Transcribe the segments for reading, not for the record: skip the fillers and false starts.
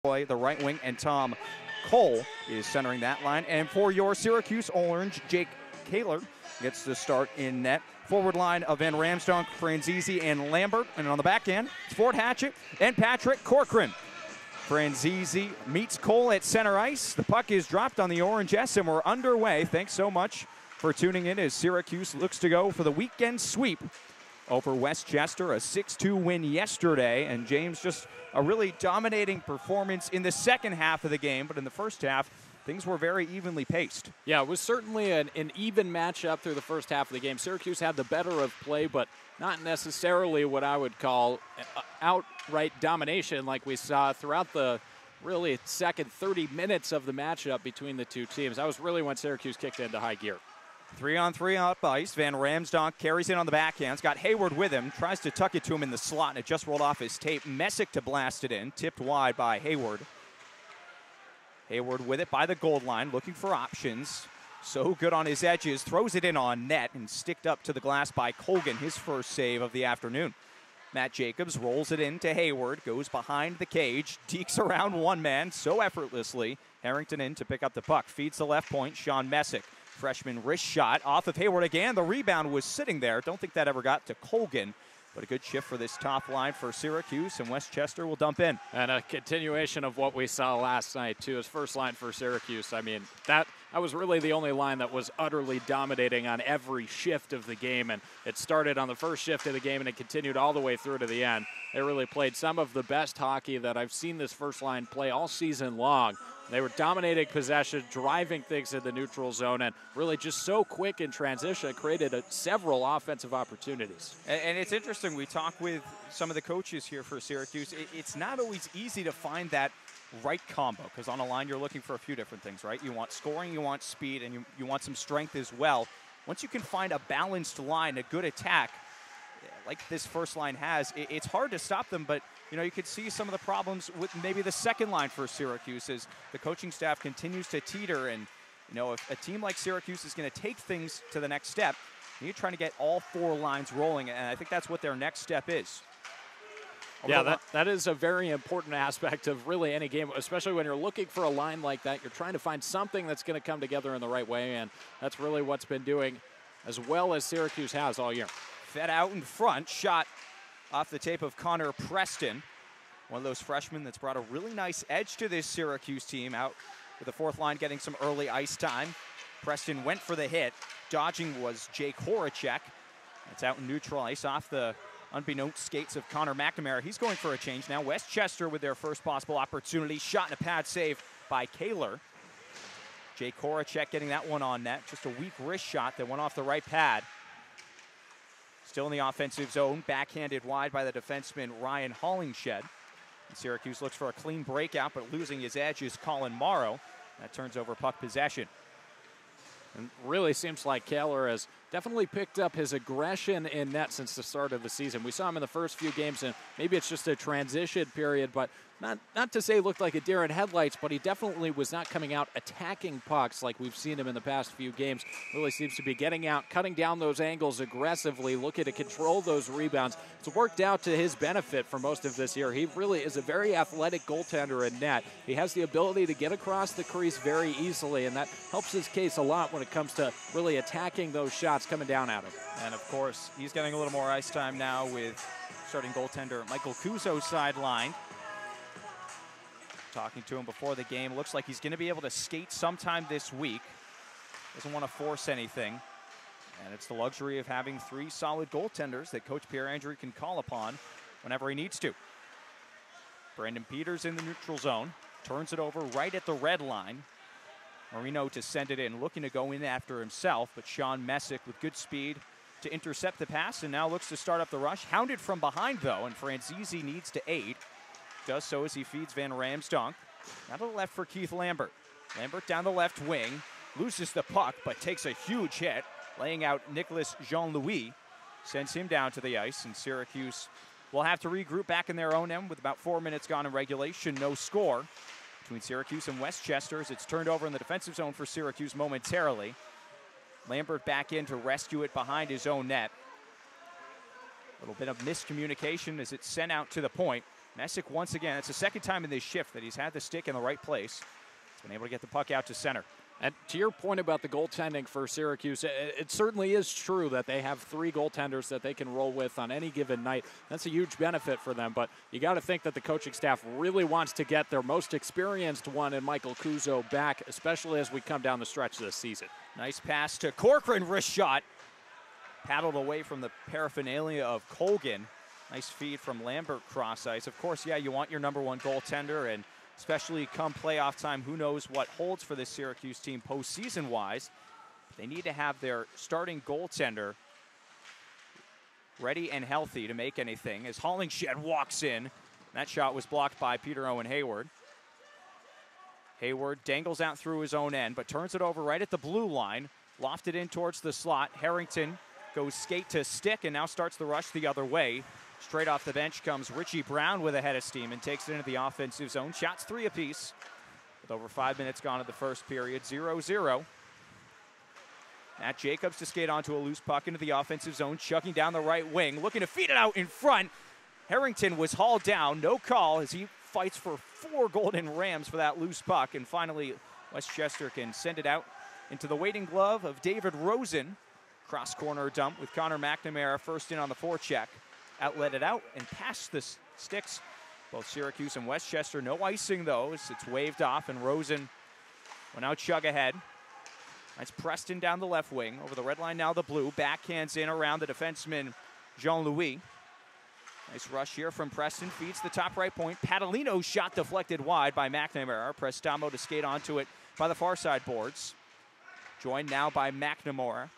the right wing, and Tom Cole is centering that line. And for your Syracuse Orange, Jake Kaler gets the start in net. Forward line of Van Ramsdonk, Franzese, and Lambert. And on the back end, it's Fort Hatchett and Patrick Corcoran. Franzese meets Cole at center ice. The puck is dropped on the Orange S, and we're underway. Thanks so much for tuning in as Syracuse looks to go for the weekend sweep over Westchester, a 6-2 win yesterday. And James, just a really dominating performance in the second half of the game, but in the first half, things were very evenly paced. Yeah, it was certainly an even matchup through the first half of the game. Syracuse had the better of play, but not necessarily what I would call outright domination like we saw throughout the really second 30 minutes of the matchup between the two teams. That was really when Syracuse kicked into high gear. 3-on-3 up ice. Van Ramsdonk carries in on the backhand. Got Hayward with him. Tries to tuck it to him in the slot, and it just rolled off his tape. Messick to blast it in. Tipped wide by Hayward. Hayward with it by the goal line, looking for options. So good on his edges. Throws it in on net and sticked up to the glass by Colgan, his first save of the afternoon. Matt Jacobs rolls it in to Hayward. Goes behind the cage. Dekes around one man so effortlessly. Harrington in to pick up the puck. Feeds the left point. Sean Messick. Freshman wrist shot off of Hayward again. The rebound was sitting there. Don't think that ever got to Colgan. But a good shift for this top line for Syracuse, and Westchester will dump in. And a continuation of what we saw last night, too. His first line for Syracuse. I mean, that was really the only line that was utterly dominating on every shift of the game. And it started on the first shift of the game, and it continued all the way through to the end. They really played some of the best hockey that I've seen this first line play all season long. They were dominating possession, driving things in the neutral zone, and really just so quick in transition, created several offensive opportunities. And it's interesting, we talk with some of the coaches here for Syracuse. It's not always easy to find that right combo, because on a line you're looking for a few different things, right? You want scoring, you want speed, and you want some strength as well. Once you can find a balanced line, a good attack, like this first line has, it's hard to stop them, but you know, you could see some of the problems with maybe the second line for Syracuse as the coaching staff continues to teeter. And, you know, if a team like Syracuse is going to take things to the next step, you're trying to get all four lines rolling, and I think that's what their next step is. Yeah, that is a very important aspect of really any game, especially when you're looking for a line like that. You're trying to find something that's going to come together in the right way, and that's really what's been doing as well as Syracuse has all year. Fed out in front, shot off the tape of Connor Preston, one of those freshmen that's brought a really nice edge to this Syracuse team, out with the fourth line getting some early ice time. Preston went for the hit. Dodging was Jake Horacek. It's out in neutral ice off the unbeknownst skates of Connor McNamara. He's going for a change now. Westchester with their first possible opportunity. Shot and a pad save by Kaler. Jake Horacek getting that one on net. Just a weak wrist shot that went off the right pad. Still in the offensive zone, backhanded wide by the defenseman Ryan Hollingshed. And Syracuse looks for a clean breakout, but losing his edge is Colin Morrow. That turns over puck possession. And really seems like Kaler has definitely picked up his aggression in net since the start of the season. We saw him in the first few games, and maybe it's just a transition period, but not to say he looked like a deer in headlights, but he definitely was not coming out attacking pucks like we've seen him in the past few games. Really seems to be getting out, cutting down those angles aggressively, looking to control those rebounds. It's worked out to his benefit for most of this year. He really is a very athletic goaltender in net. He has the ability to get across the crease very easily, and that helps his case a lot when it comes to really attacking those shots coming down at him. And of course, he's getting a little more ice time now with starting goaltender Michael Kuzo sidelined. Talking to him before the game, looks like he's going to be able to skate sometime this week. Doesn't want to force anything. And it's the luxury of having three solid goaltenders that Coach Pierre Andrew can call upon whenever he needs to. Brandon Peters in the neutral zone. Turns it over right at the red line. Marino to send it in, looking to go in after himself, but Sean Messick with good speed to intercept the pass, and now looks to start up the rush. Hounded from behind, though, and Franzese needs to aid. Does so as he feeds Van Ramsdonk. Now to the left for Keith Lambert. Lambert down the left wing, loses the puck, but takes a huge hit, laying out Nicholas Jean-Louis. Sends him down to the ice, and Syracuse will have to regroup back in their own end with about 4 minutes gone in regulation. No score between Syracuse and Westchester as it's turned over in the defensive zone for Syracuse momentarily. Lambert back in to rescue it behind his own net. A little bit of miscommunication as it's sent out to the point. Messick once again, it's the second time in this shift that he's had the stick in the right place. He's been able to get the puck out to center. And to your point about the goaltending for Syracuse, it certainly is true that they have 3 goaltenders that they can roll with on any given night. That's a huge benefit for them, but you got to think that the coaching staff really wants to get their most experienced one in Michael Kuzo back, especially as we come down the stretch this season. Nice pass to Corcoran, wrist shot. Paddled away from the paraphernalia of Colgan. Nice feed from Lambert cross ice. Of course, yeah, you want your number 1 goaltender, and especially come playoff time, who knows what holds for this Syracuse team postseason-wise. They need to have their starting goaltender ready and healthy to make anything. As Hollingshed walks in, that shot was blocked by Peter Owen Hayward. Hayward dangles out through his own end, but turns it over right at the blue line. Lofted in towards the slot. Harrington goes skate to stick and now starts the rush the other way. Straight off the bench comes Richie Brown with a head of steam and takes it into the offensive zone. Shots 3 apiece with over 5 minutes gone in the first period. 0-0. Matt Jacobs to skate onto a loose puck into the offensive zone, chugging down the right wing, looking to feed it out in front. Harrington was hauled down, no call as he fights for 4 golden rams for that loose puck. And finally, Westchester can send it out into the waiting glove of David Rosen. Cross corner dump with Connor McNamara first in on the forecheck. Outlet it out and past the sticks. Both Syracuse and Westchester, no icing though, as it's waved off, and Rosen will now chug ahead. That's Preston down the left wing, over the red line now the blue. Backhands in around the defenseman Jean-Louis. Nice rush here from Preston, feeds the top right point. Padalino's shot deflected wide by McNamara. Prestamo to skate onto it by the far side boards. Joined now by McNamara.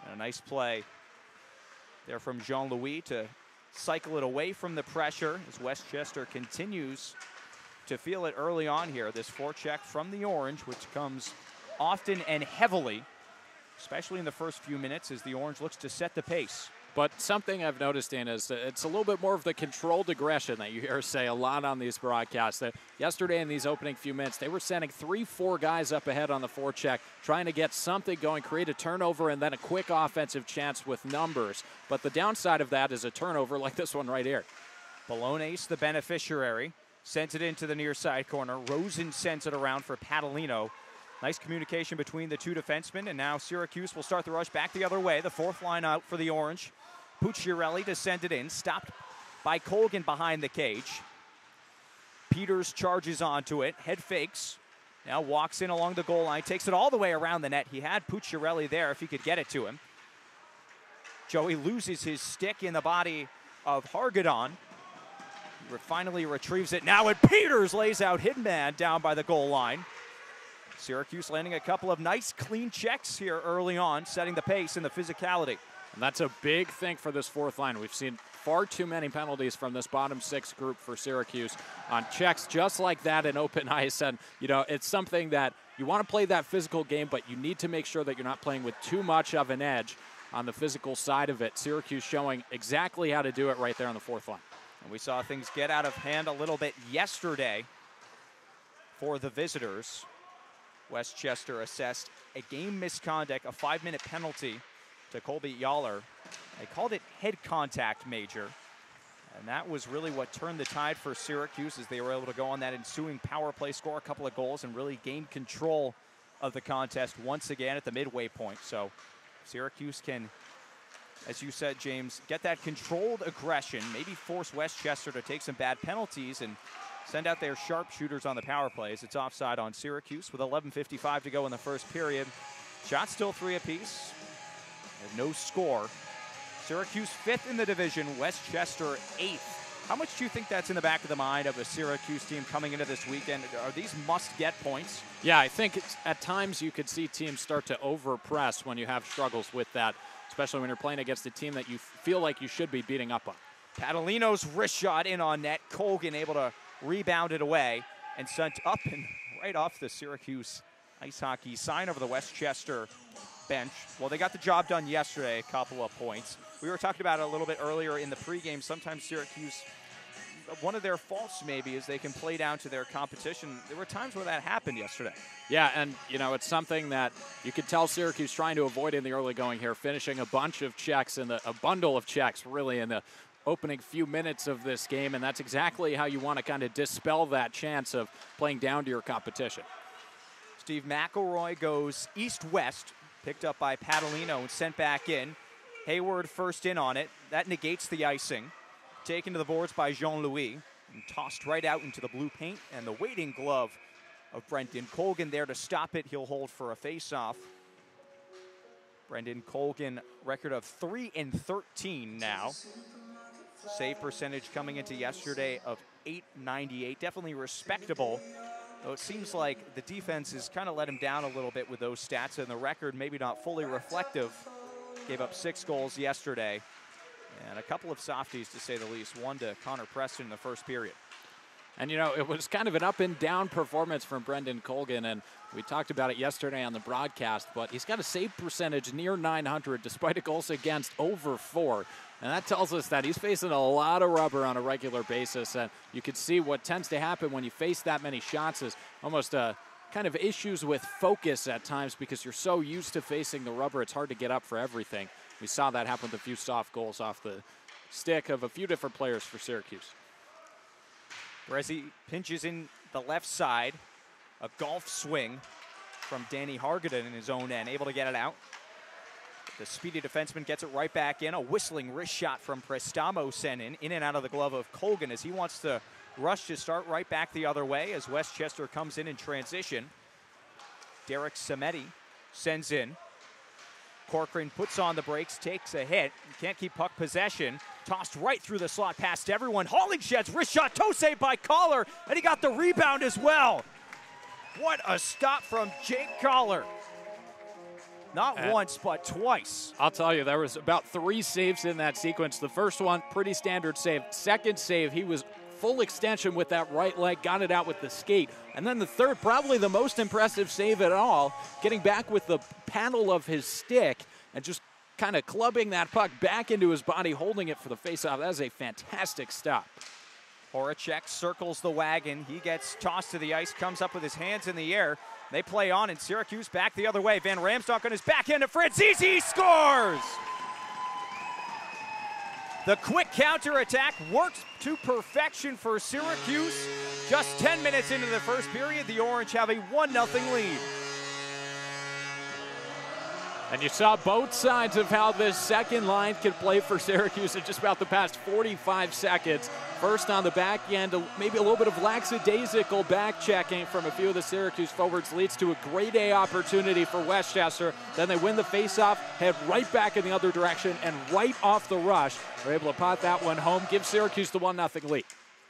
And a nice play there from Jean-Louis to cycle it away from the pressure as Westchester continues to feel it early on here. This forecheck from the Orange, which comes often and heavily, especially in the first few minutes as the Orange looks to set the pace. But something I've noticed, Dan, is that it's a little bit more of the controlled aggression that you hear say a lot on these broadcasts. That yesterday in these opening few minutes, they were sending 3-4 guys up ahead on the forecheck, trying to get something going, create a turnover, and then a quick offensive chance with numbers. But the downside of that is a turnover like this one right here. Bolognese, the beneficiary, sends it into the near side corner. Rosen sends it around for Padalino. Nice communication between the 2 defensemen, and now Syracuse will start the rush back the other way. The 4th line out for the Orange. Pucciarelli to send it in, stopped by Colgan behind the cage. Peters charges onto it, head fakes, now walks in along the goal line, takes it all the way around the net. He had Pucciarelli there if he could get it to him. Joey loses his stick in the body of Hargadon. He finally retrieves it now, and Peters lays out Hidman down by the goal line. Syracuse landing a couple of nice clean checks here early on, setting the pace and the physicality. And that's a big thing for this 4th line. We've seen far too many penalties from this bottom 6 group for Syracuse on checks just like that in open ice. And, you know, it's something that you want to play that physical game, but you need to make sure that you're not playing with too much of an edge on the physical side of it. Syracuse showing exactly how to do it right there on the 4th line. And we saw things get out of hand a little bit yesterday for the visitors. Westchester assessed a game misconduct, a 5-minute penalty to Colby Yaller. They called it head contact major. And that was really what turned the tide for Syracuse as they were able to go on that ensuing power play, score a couple of goals, and really gain control of the contest once again at the midway point. So Syracuse can, as you said, James, get that controlled aggression, maybe force Westchester to take some bad penalties and send out their sharpshooters on the power plays. It's offside on Syracuse with 11:55 to go in the first period. Shots still 3 apiece. And no score. Syracuse 5th in the division, Westchester 8th. How much do you think that's in the back of the mind of a Syracuse team coming into this weekend? Are these must-get points? Yeah, I think at times you could see teams start to over-press when you have struggles with that, especially when you're playing against a team that you feel like you should be beating up on. Padalino's wrist shot in on net. Colgan able to rebound it away and sent up and right off the Syracuse ice hockey sign over the Westchester bench. Well, they got the job done yesterday, a couple of points. We were talking about it a little bit earlier in the pregame. Sometimes Syracuse, one of their faults maybe is they can play down to their competition. There were times where that happened yesterday. Yeah, and, you know, it's something that you could tell Syracuse trying to avoid in the early going here, finishing a bunch of checks, a bundle of checks, really, in the opening few minutes of this game, and that's exactly how you want to kind of dispel that chance of playing down to your competition. Steve McElroy goes east-west, picked up by Padalino and sent back in. Hayward first in on it. That negates the icing. Taken to the boards by Jean-Louis and tossed right out into the blue paint, and the waiting glove of Brendan Colgan there to stop it. He'll hold for a face-off. Brendan Colgan, record of 3-13 now. Save percentage coming into yesterday of .898, definitely respectable. Though it seems like the defense has kind of let him down a little bit with those stats, and the record maybe not fully reflective. Gave up 6 goals yesterday, and a couple of softies to say the least. One to Connor Preston in the first period. And, you know, it was kind of an up-and-down performance from Brendan Colgan, and we talked about it yesterday on the broadcast, but he's got a save percentage near .900 despite a goals against over 4. And that tells us that he's facing a lot of rubber on a regular basis, and you can see what tends to happen when you face that many shots is almost kind of issues with focus at times because you're so used to facing the rubber, it's hard to get up for everything. We saw that happen with a few soft goals off the stick of a few different players for Syracuse. Brezzi pinches in the left side. A golf swing from Danny Hargaden in his own end, able to get it out. The speedy defenseman gets it right back in. A whistling wrist shot from Prestamo sent in and out of the glove of Colgan as he wants to rush to start right back the other way as Westchester comes in transition. Derek Samedi sends in. Corcoran puts on the brakes, takes a hit. Can't keep puck possession. Tossed right through the slot past everyone. Hollingshed's wrist shot, toe save by Collar, and he got the rebound as well. What a stop from Jake Collar. Not once, but twice. I'll tell you, there was about 3 saves in that sequence. The first one, pretty standard save. Second save, he was full extension with that right leg, got it out with the skate. And then the third, probably the most impressive save at all, getting back with the paddle of his stick and just kind of clubbing that puck back into his body, holding it for the faceoff. That is a fantastic stop. Horacek circles the wagon. He gets tossed to the ice, comes up with his hands in the air. They play on, and Syracuse back the other way. Van Ramsdonk on his backhand to Franzese, scores! The quick counterattack works to perfection for Syracuse. Just 10 minutes into the first period, the Orange have a 1-0 lead. And you saw both sides of how this second line could play for Syracuse in just about the past 45 seconds. First on the back end, maybe a little bit of lackadaisical back checking from a few of the Syracuse forwards leads to a grade A opportunity for Westchester. Then they win the faceoff, head right back in the other direction, and right off the rush, they're able to pot that one home, give Syracuse the 1-0 lead.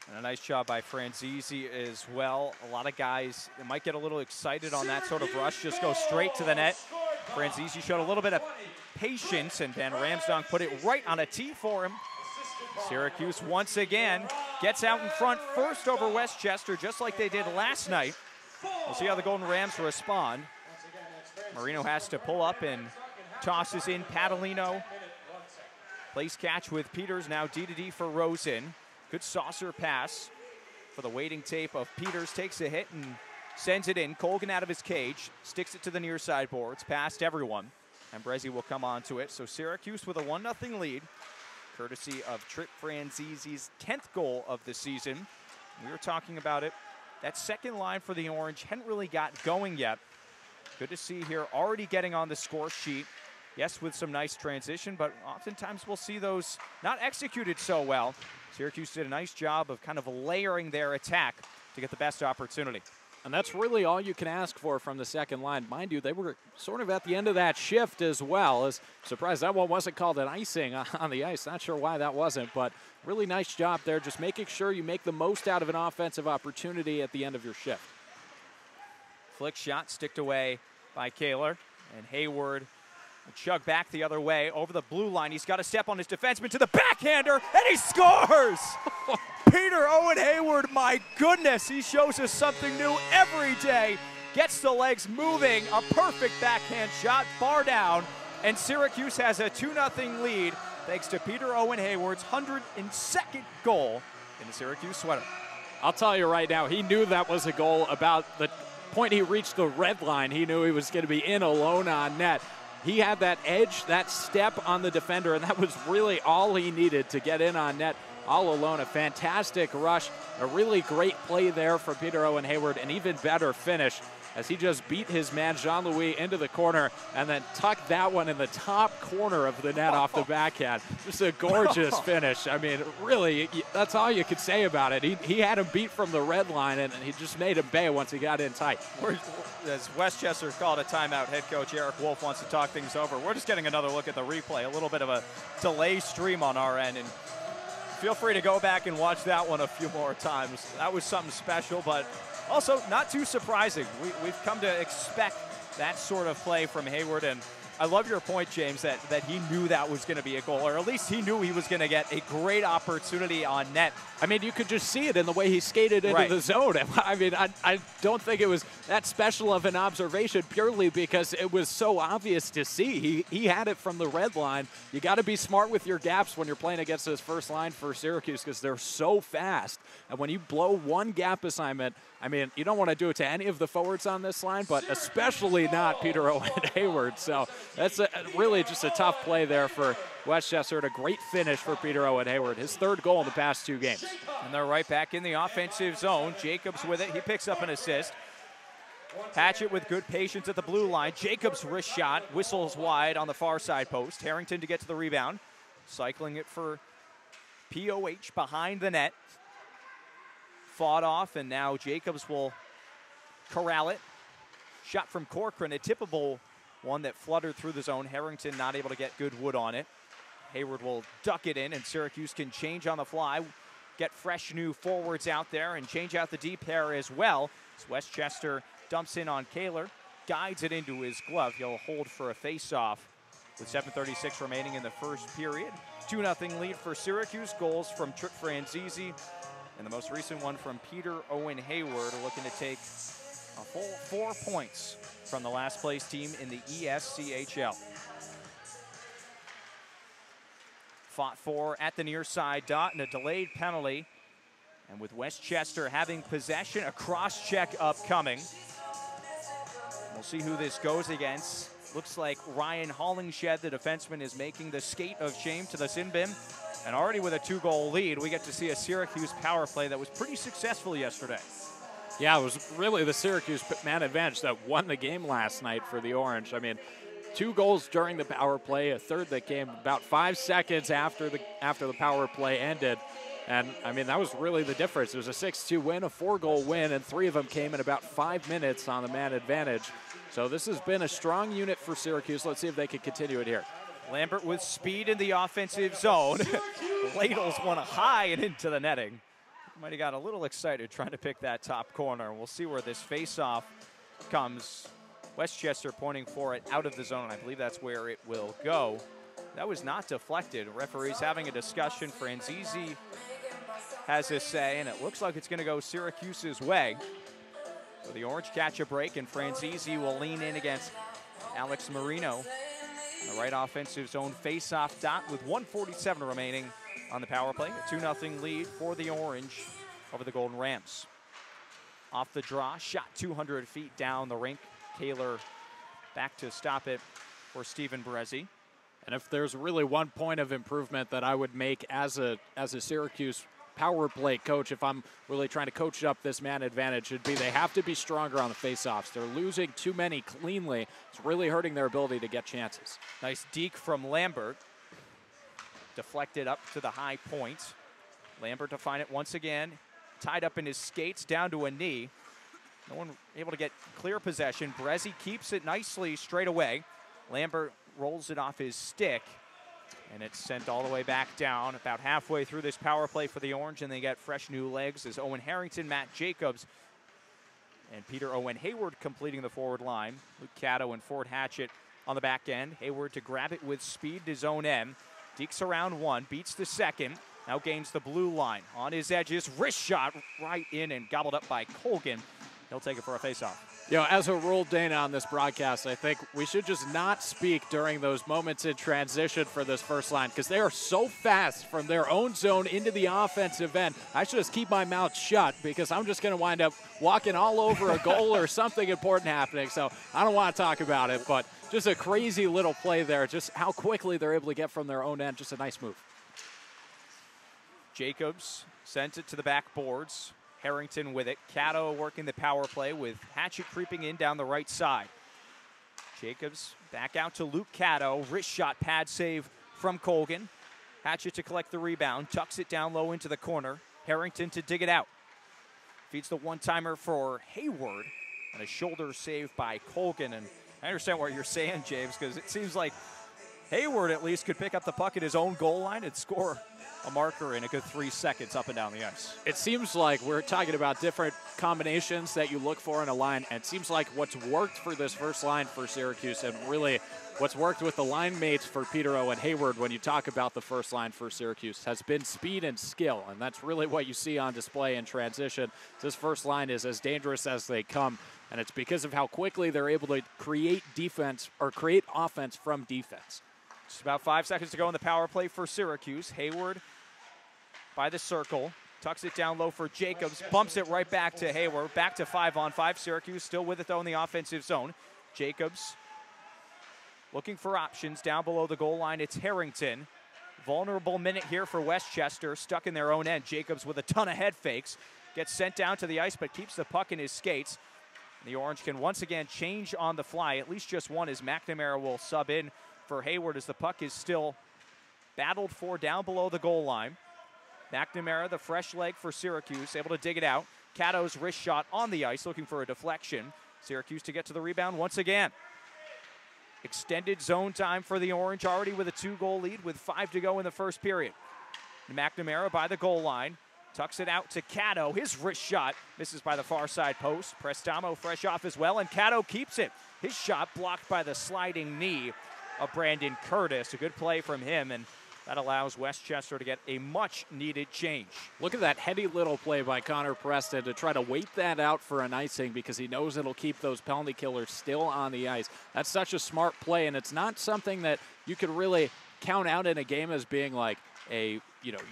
And a nice job by Franzese as well. A lot of guys that might get a little excited on that sort of rush, just go straight to the net. Franzese showed a little bit of patience, and Van Ramsdonk put it right on a tee for him. Syracuse once again gets out in front first over Westchester, just like they did last night. We'll see how the Golden Rams respond. Marino has to pull up and tosses in Padalino. Place catch with Peters, now D-to-D for Rosen. Good saucer pass for the waiting tape of Peters. Takes a hit and sends it in. Colgan out of his cage. Sticks it to the near side boards. Past everyone. And Brezzi will come on to it. So Syracuse with a 1-0 lead. Courtesy of Trip Franzese's 10th goal of the season. We were talking about it. That second line for the Orange hadn't really got going yet. Good to see here already getting on the score sheet. Yes, with some nice transition, but oftentimes we'll see those not executed so well. Syracuse did a nice job of kind of layering their attack to get the best opportunity. And that's really all you can ask for from the second line. Mind you, they were sort of at the end of that shift as well. Surprised that one wasn't called an icing on the ice. Not sure why that wasn't, but really nice job there, just making sure you make the most out of an offensive opportunity at the end of your shift. Flick shot sticked away by Kaler, and Hayward chug back the other way over the blue line. He's got to step on his defenseman to the backhander, and he scores! Peter Owen Hayward, my goodness, he shows us something new every day. Gets the legs moving, a perfect backhand shot, bar down, and Syracuse has a 2-0 lead thanks to Peter Owen Hayward's 102nd goal in the Syracuse sweater. I'll tell you right now, he knew that was a goal about the point he reached the red line. He knew he was going to be in alone on net. he had that edge, that step on the defender, and that was really all he needed to get in on net all alone. A fantastic rush, a really great play there from Peter Owen Hayward, an even better finish as he just beat his man Jean-Louis into the corner and then tucked that one in the top corner of the net off the backhand. Just a gorgeous finish. I mean, really, that's all you could say about it. He had him beat from the red line, and he just made him bay once he got in tight. As Westchester called a timeout, head coach Eric Wolf wants to talk things over. We're just getting another look at the replay, a little bit of a delay stream on our end, and feel free to go back and watch that one a few more times. That was something special, but also not too surprising. We've come to expect that sort of play from Hayward, and I love your point, James, that he knew that was going to be a goal, or at least he knew he was going to get a great opportunity on net. I mean, you could just see it in the way he skated into the zone. I mean, I don't think it was that special of an observation purely because it was so obvious to see. He had it from the red line. You got to be smart with your gaps when you're playing against this first line for Syracuse because they're so fast. And when you blow one gap assignment, I mean, you don't want to do it to any of the forwards on this line, but especially not Peter Owen Hayward. So that's really just a tough play there for Westchester, and a great finish for Peter Owen Hayward, his third goal in the past 2 games. And they're right back in the offensive zone. Jacobs with it. He picks up an assist. Hatchett with good patience at the blue line. Jacobs' wrist shot whistles wide on the far side post. Harrington to get to the rebound. Cycling it for POH behind the net. Fought off, and now Jacobs will corral it. Shot from Corcoran, a tippable one that fluttered through the zone. Harrington not able to get good wood on it. Hayward will duck it in, and Syracuse can change on the fly, get fresh new forwards out there, and change out the D pair as well. As Westchester dumps in on Kaler, guides it into his glove. He'll hold for a face-off with 7:36 remaining in the first period. 2-0 lead for Syracuse. Goals from Trip Franzese, and the most recent one from Peter Owen Hayward, looking to take a full 4 points from the last place team in the ESCHL. Fought for at the near side dot and a delayed penalty. And with Westchester having possession, a cross check upcoming. We'll see who this goes against. Looks like Ryan Hollingshed, the defenseman, is making the skate of shame to the sin bin. And already with a 2-goal lead, we get to see a Syracuse power play that was pretty successful yesterday. Yeah, it was really the Syracuse man advantage that won the game last night for the Orange. I mean, 2 goals during the power play, a third that came about 5 seconds after the power play ended. And, I mean, that was really the difference. It was a 6-2 win, a 4-goal win, and 3 of them came in about 5 minutes on the man advantage. So this has been a strong unit for Syracuse. Let's see if they can continue it here. Lambert with speed in the offensive zone. Ladles one high and into the netting. Might have got a little excited trying to pick that top corner. We'll see where this face-off comes. Westchester pointing for it out of the zone. I believe that's where it will go. That was not deflected. Referees having a discussion. Franzese has his say, and it looks like it's going to go Syracuse's way. So the Orange catch a break, and Franzese will lean in against Alex Marino. The right offensive zone face-off dot with 1:47 remaining on the power play. A 2-0 lead for the Orange over the Golden Rams. Off the draw, shot 200 feet down the rink. Kaler back to stop it for Stephen Berezi. And if there's really one point of improvement that I would make as a Syracuse power play coach, if I'm really trying to coach up this man advantage, it'd be they have to be stronger on the faceoffs. They're losing too many cleanly. It's really hurting their ability to get chances. Nice deke from Lambert. Deflected up to the high point. Lambert to find it once again. Tied up in his skates down to a knee. No one able to get clear possession. Berezi keeps it nicely straight away. Lambert rolls it off his stick, and it's sent all the way back down about halfway through this power play for the Orange, and they get fresh new legs as Owen Harrington, Matt Jacobs, and Peter Owen Hayward completing the forward line. Luke Caddo and Ford Hatchett on the back end. Hayward to grab it with speed to zone M. Dekes around one, beats the second, now gains the blue line. On his edges, wrist shot right in and gobbled up by Colgan. He'll take it for a faceoff. You know, as a rule, Dana, on this broadcast, I think we should just not speak during those moments in transition for this first line because they are so fast from their own zone into the offensive end. I should just keep my mouth shut because I'm just going to wind up walking all over a goal or something important happening. So I don't want to talk about it, but just a crazy little play there. Just how quickly they're able to get from their own end. Just a nice move. Jacobs sent it to the backboards. Harrington with it. Cato working the power play with Hatchet creeping in down the right side. Jacobs back out to Luke Cato. Wrist shot pad save from Colgan. Hatchet to collect the rebound. Tucks it down low into the corner. Harrington to dig it out. Feeds the one-timer for Hayward. And a shoulder save by Colgan. And I understand what you're saying, James, because it seems like Hayward at least could pick up the puck at his own goal line and score a marker in a good 3 seconds up and down the ice. It seems like we're talking about different combinations that you look for in a line, and it seems like what's worked for this first line for Syracuse and really what's worked with the line mates for Petero and Hayward when you talk about the first line for Syracuse has been speed and skill, and that's really what you see on display in transition. This first line is as dangerous as they come, and it's because of how quickly they're able to create defense or create offense from defense. Just about 5 seconds to go in the power play for Syracuse. Hayward by the circle, tucks it down low for Jacobs, bumps it right back to Hayward, back to 5-on-5. Syracuse still with it though in the offensive zone. Jacobs looking for options down below the goal line. It's Harrington. Vulnerable minute here for Westchester, stuck in their own end. Jacobs with a ton of head fakes, gets sent down to the ice but keeps the puck in his skates. The Orange can once again change on the fly, at least just one, as McNamara will sub in for Hayward as the puck is still battled for down below the goal line. McNamara, the fresh leg for Syracuse, able to dig it out. Cato's wrist shot on the ice, looking for a deflection. Syracuse to get to the rebound once again. Extended zone time for the Orange, already with a 2-goal lead with 5 to go in the first period. McNamara by the goal line, tucks it out to Cato. His wrist shot misses by the far side post. Prestamo fresh off as well, and Cato keeps it. His shot blocked by the sliding knee of Brandon Curtis. A good play from him, and that allows Westchester to get a much-needed change. Look at that heady little play by Connor Preston to try to wait that out for an icing because he knows it'll keep those penalty killers still on the ice. That's such a smart play, and it's not something that you could really count out in a game as being like a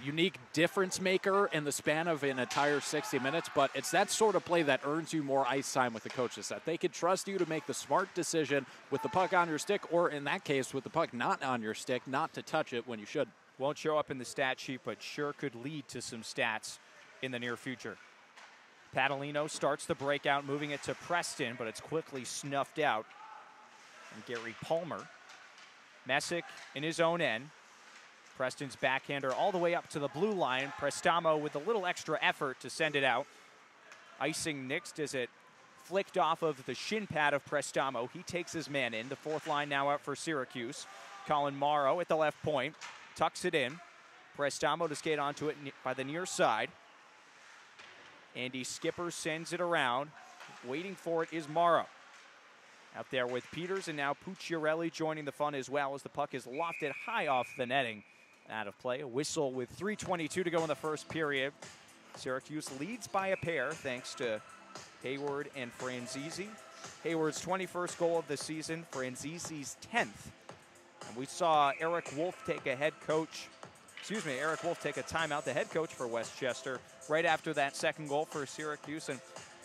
unique difference maker in the span of an entire 60 minutes, but it's that sort of play that earns you more ice time with the coaches, that they could trust you to make the smart decision with the puck on your stick, or in that case with the puck not on your stick, not to touch it when you should. Won't show up in the stat sheet, but sure could lead to some stats in the near future. Padalino starts the breakout, moving it to Preston, but it's quickly snuffed out. And Gary Palmer. Messick in his own end. Preston's backhander all the way up to the blue line. Prestamo with a little extra effort to send it out. Icing nixed as it flicked off of the shin pad of Prestamo. He takes his man in. The fourth line now out for Syracuse. Colin Morrow at the left point. Tucks it in. Prestamo to skate onto it by the near side. Andy Skipper sends it around. Waiting for it is Morrow. Out there with Peters, and now Pucciarelli joining the fun as well as the puck is lofted high off the netting. Out of play, a whistle with 3:22 to go in the first period. Syracuse leads by a pair thanks to Hayward and Franzese. Hayward's 21st goal of the season, Franzese's 10th. And we saw Eric Wolf take a timeout, the head coach for Westchester, right after that second goal for Syracuse. And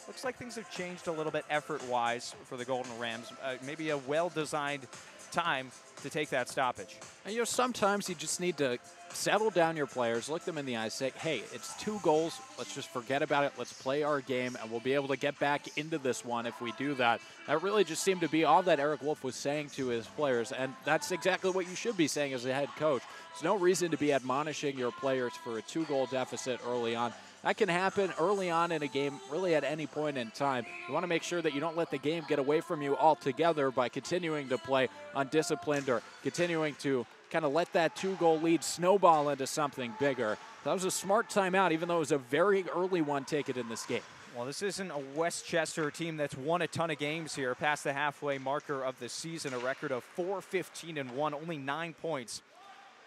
looks like things have changed a little bit effort-wise for the Golden Rams. Maybe a well-designed time to take that stoppage. And sometimes you just need to settle down your players, look them in the eyes, say, hey, it's 2 goals. Let's just forget about it. Let's play our game, and we'll be able to get back into this one if we do that. That really just seemed to be all that Eric Wolf was saying to his players, and that's exactly what you should be saying as a head coach. There's no reason to be admonishing your players for a 2-goal deficit early on. That can happen early on in a game, really at any point in time. You want to make sure that you don't let the game get away from you altogether by continuing to play undisciplined or continuing to kind of let that 2-goal lead snowball into something bigger. That was a smart timeout, even though it was a very early one taken in this game. Well, this isn't a Westchester team that's won a ton of games here, past the halfway marker of the season, a record of 4-15-1, only 9 points.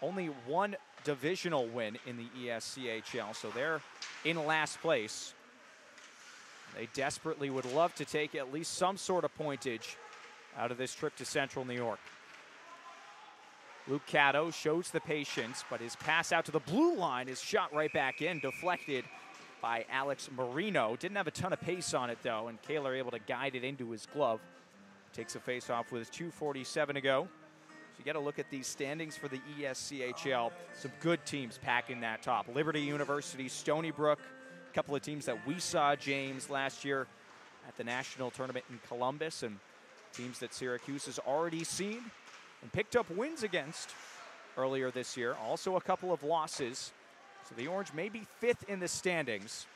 Only one divisional win in the ESCHL, so they're in last place. They desperately would love to take at least some sort of pointage out of this trip to Central New York. Luke Cato shows the patience, but his pass out to the blue line is shot right back in, deflected by Alex Marino. Didn't have a ton of pace on it, though, and Kaler able to guide it into his glove. Takes a face-off with 2:47 to go. So you get a look at these standings for the ESCHL. Some good teams packing that top. Liberty University, Stony Brook, a couple of teams that we saw, James, last year at the national tournament in Columbus, and teams that Syracuse has already seen and picked up wins against earlier this year. Also a couple of losses. So the Orange may be 5th in the standings,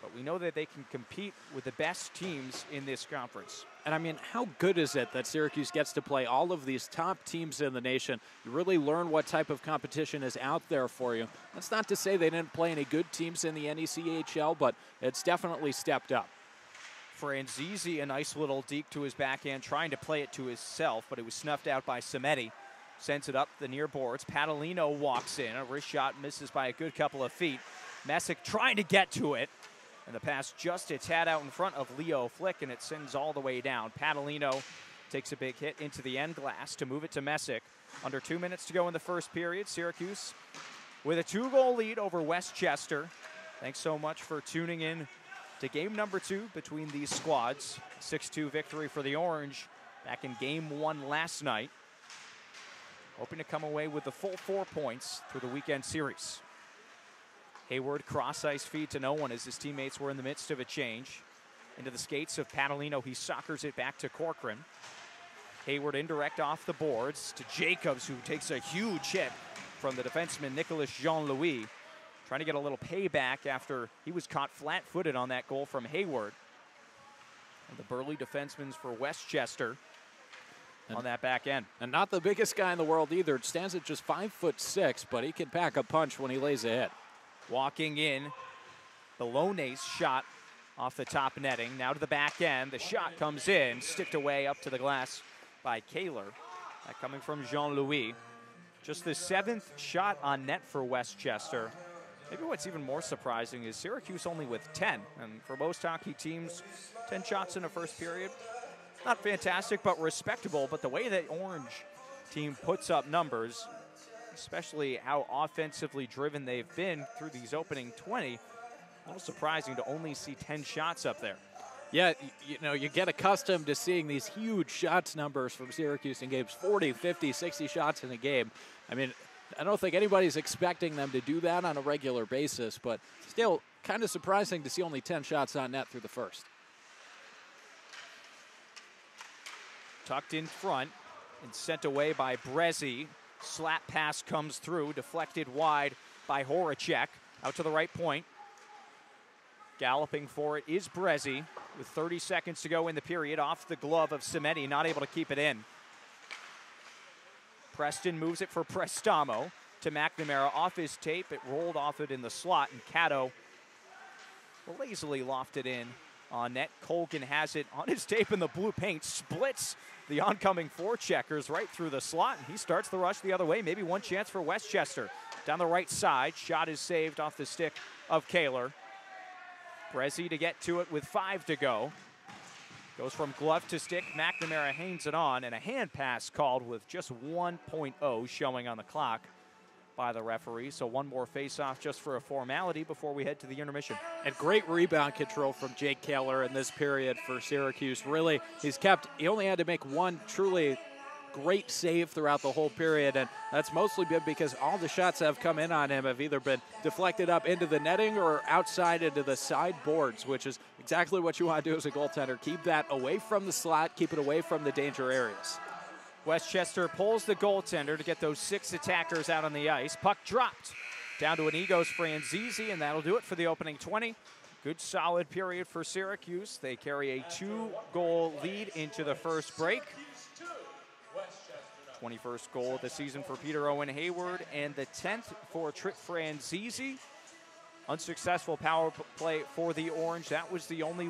but we know that they can compete with the best teams in this conference. And I mean, how good is it that Syracuse gets to play all of these top teams in the nation? You really learn what type of competition is out there for you. That's not to say they didn't play any good teams in the NECHL, but it's definitely stepped up. Franzese, a nice little deke to his backhand, trying to play it to himself, but it was snuffed out by Samedi. Sends it up the near boards. Padalino walks in. A wrist shot misses by a good couple of feet. Messick trying to get to it. And the pass just a tad out in front of Leo Flick, and it sends all the way down. Padalino takes a big hit into the end glass to move it to Messick. Under 2 minutes to go in the first period. Syracuse with a 2-goal lead over Westchester. Thanks so much for tuning in to game number 2 between these squads. 6-2 victory for the Orange back in game 1 last night. Hoping to come away with the full 4 points through the weekend series. Hayward cross-ice feed to no one as his teammates were in the midst of a change. Into the skates of Padalino, he soccers it back to Corcoran. Hayward indirect off the boards to Jacobs, who takes a huge hit from the defenseman Nicolas Jean-Louis. Trying to get a little payback after he was caught flat-footed on that goal from Hayward. And the burly defensemen for Westchester on that back end. And not the biggest guy in the world either. It stands at just 5'6", but he can pack a punch when he lays a hit. Walking in, Bellone's shot off the top netting. Now to the back end. The shot comes in, sticked away up to the glass by Kaler. That coming from Jean-Louis. Just the 7th shot on net for Westchester. Maybe what's even more surprising is Syracuse only with 10. And for most hockey teams, 10 shots in the first period. Not fantastic, but respectable. But the way that Orange team puts up numbers, especially how offensively driven they've been through these opening 20, a little surprising to only see 10 shots up there. Yeah, you know, you get accustomed to seeing these huge shots numbers from Syracuse in games, 40, 50, 60 shots in a game. I mean, I don't think anybody's expecting them to do that on a regular basis, but still kind of surprising to see only 10 shots on net through the first. Tucked in front and sent away by Brezzi. Slap pass comes through, deflected wide by Horacek. Out to the right point. Galloping for it is Brezzi with 30 seconds to go in the period. Off the glove of Samedi, not able to keep it in. Preston moves it for Prestamo to McNamara. Off his tape, it rolled off it in the slot, and Cato lazily lofted in on net. Colgan has it on his tape in the blue paint, splits the oncoming forecheckers right through the slot, and he starts the rush the other way. Maybe one chance for Westchester. Down the right side, shot is saved off the stick of Kaler. Brezzi to get to it with 5 to go. Goes from glove to stick. McNamara hangs it on, and a hand pass called with just 1.0 showing on the clock by the referee. So one more face-off just for a formality before we head to the intermission. And great rebound control from Jake Kaler in this period for Syracuse. Really, he only had to make one truly great save throughout the whole period, and that's mostly been because all the shots that have come in on him have either been deflected up into the netting or outside into the side boards, which is exactly what you want to do as a goaltender. Keep that away from the slot, keep it away from the danger areas. Westchester pulls the goaltender to get those 6 attackers out on the ice. Puck dropped down to an Egos Franzese, and that'll do it for the opening 20. Good solid period for Syracuse. They carry a 2-goal lead into the first break. 21st goal of the season for Peter Owen Hayward, and the 10th for Trip Franzese. Unsuccessful power play for the Orange. That was the only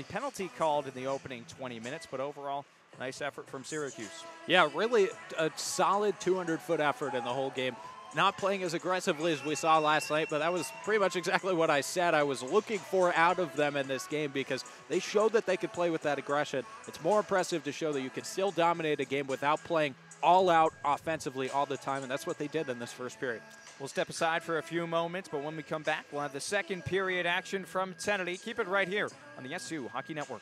penalty called in the opening 20 minutes, but overall, nice effort from Syracuse. Yeah, really a solid 200-foot effort in the whole game. not playing as aggressively as we saw last night, but that was pretty much exactly what I said I was looking for out of them in this game, because they showed that they could play with that aggression. It's more impressive to show that you can still dominate a game without playing all out offensively all the time, and that's what they did in this first period. We'll step aside for a few moments, but when we come back, we'll have the second period action from Tennity. Keep it right here on the SU Hockey Network.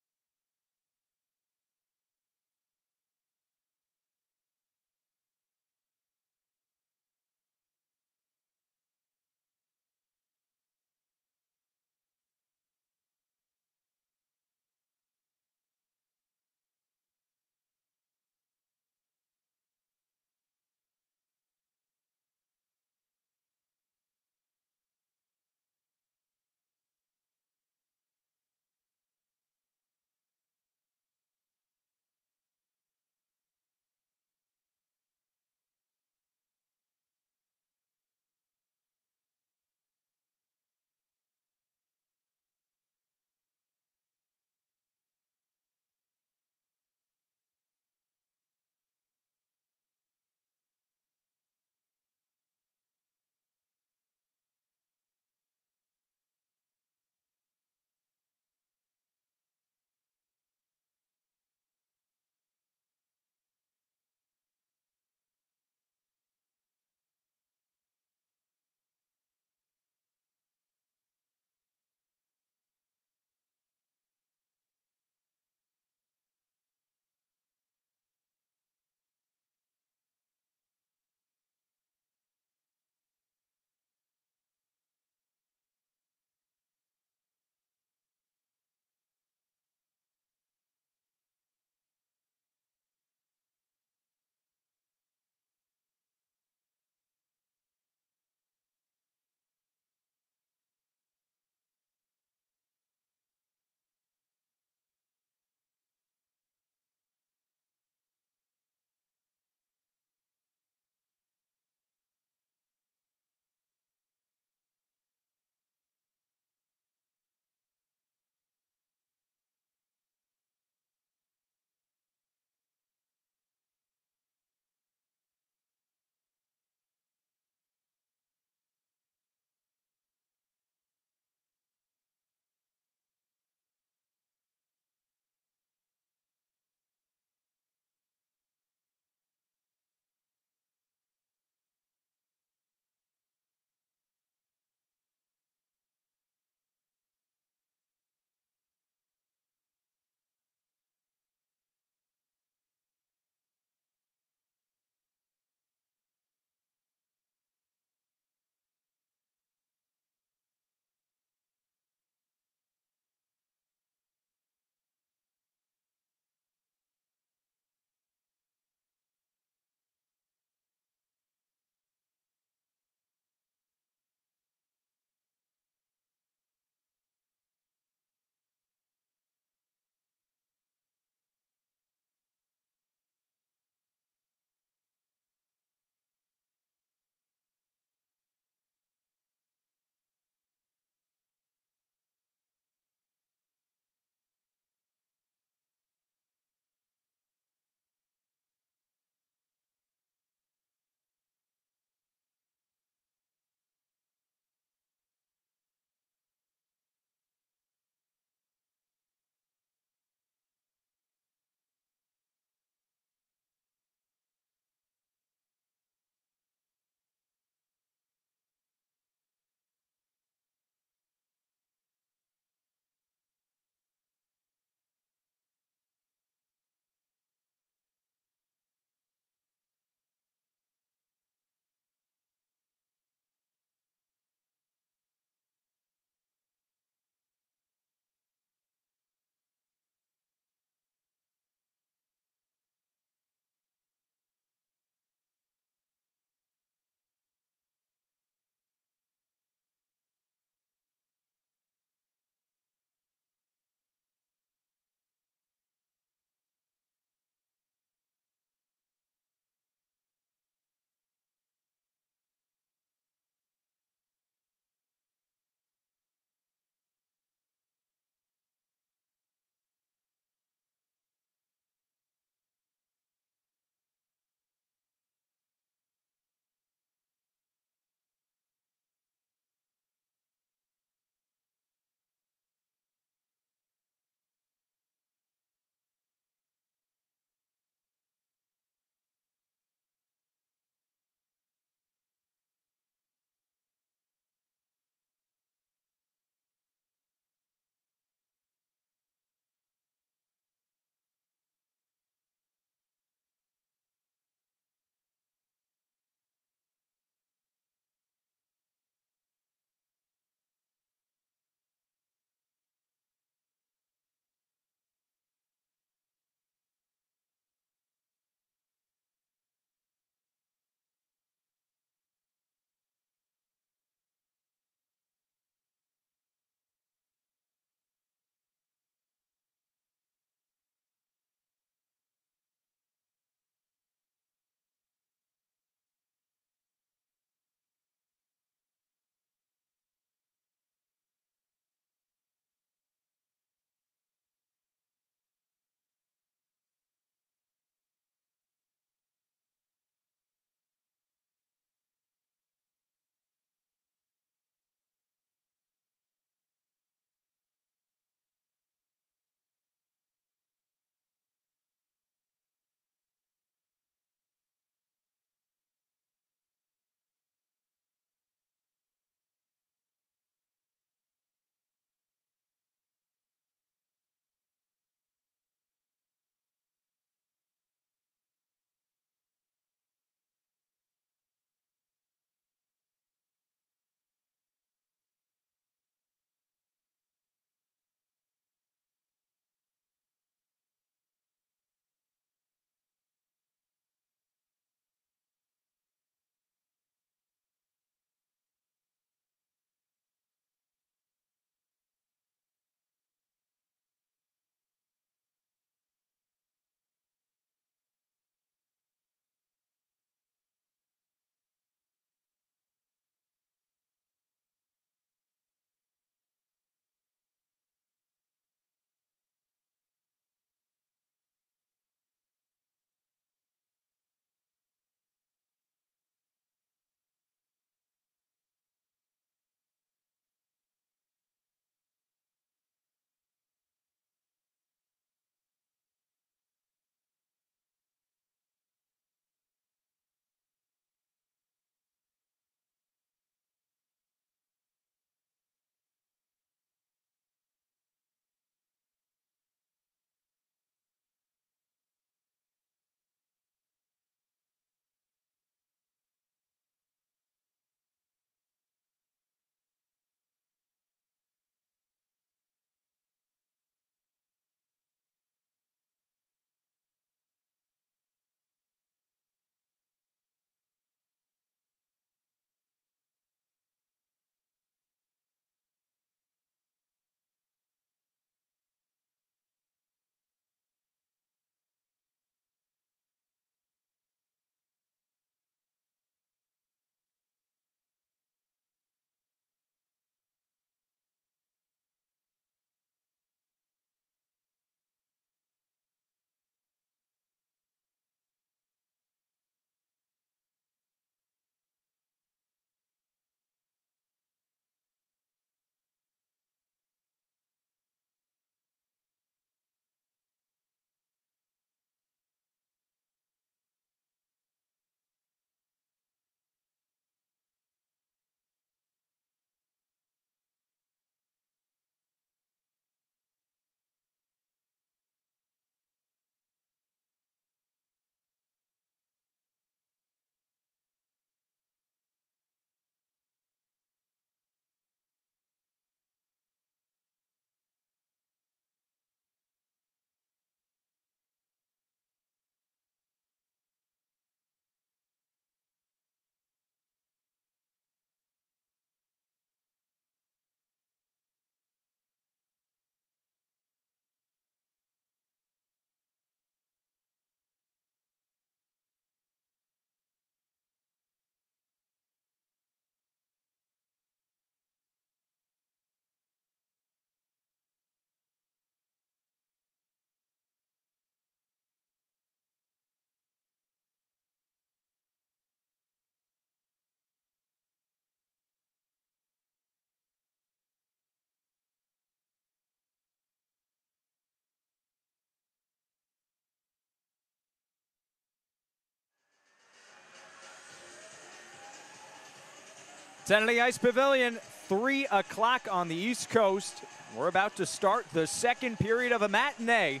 Tennity Ice Pavilion, 3 o'clock on the East Coast. We're about to start the second period of a matinee.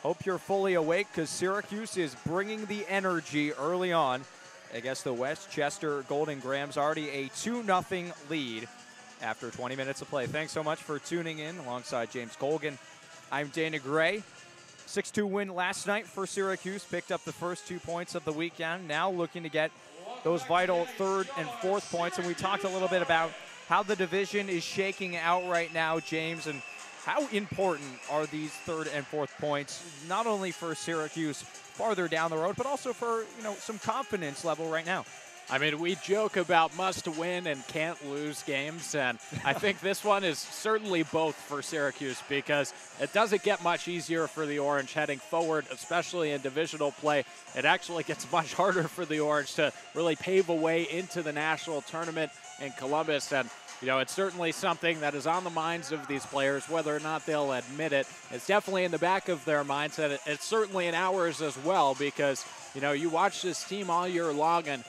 Hope you're fully awake because Syracuse is bringing the energy early on. I guess the Westchester Golden Grams already a 2-0 lead after 20 minutes of play. Thanks so much for tuning in alongside James Colgan. I'm Dana Gray. 6-2 win last night for Syracuse. Picked up the first 2 points of the weekend. Now looking to get those vital third and fourth points. And we talked a little bit about how the division is shaking out right now, James, and how important are these third and fourth points, not only for Syracuse farther down the road, but also for, some confidence level right now. I mean, we joke about must win and can't lose games, and I think this one is certainly both for Syracuse because it doesn't get much easier for the Orange heading forward, especially in divisional play. It actually gets much harder for the Orange to really pave a way into the national tournament in Columbus, and it's certainly something that is on the minds of these players, whether or not they'll admit it. It's definitely in the back of their minds, and it's certainly in ours as well because, you watch this team all year long, and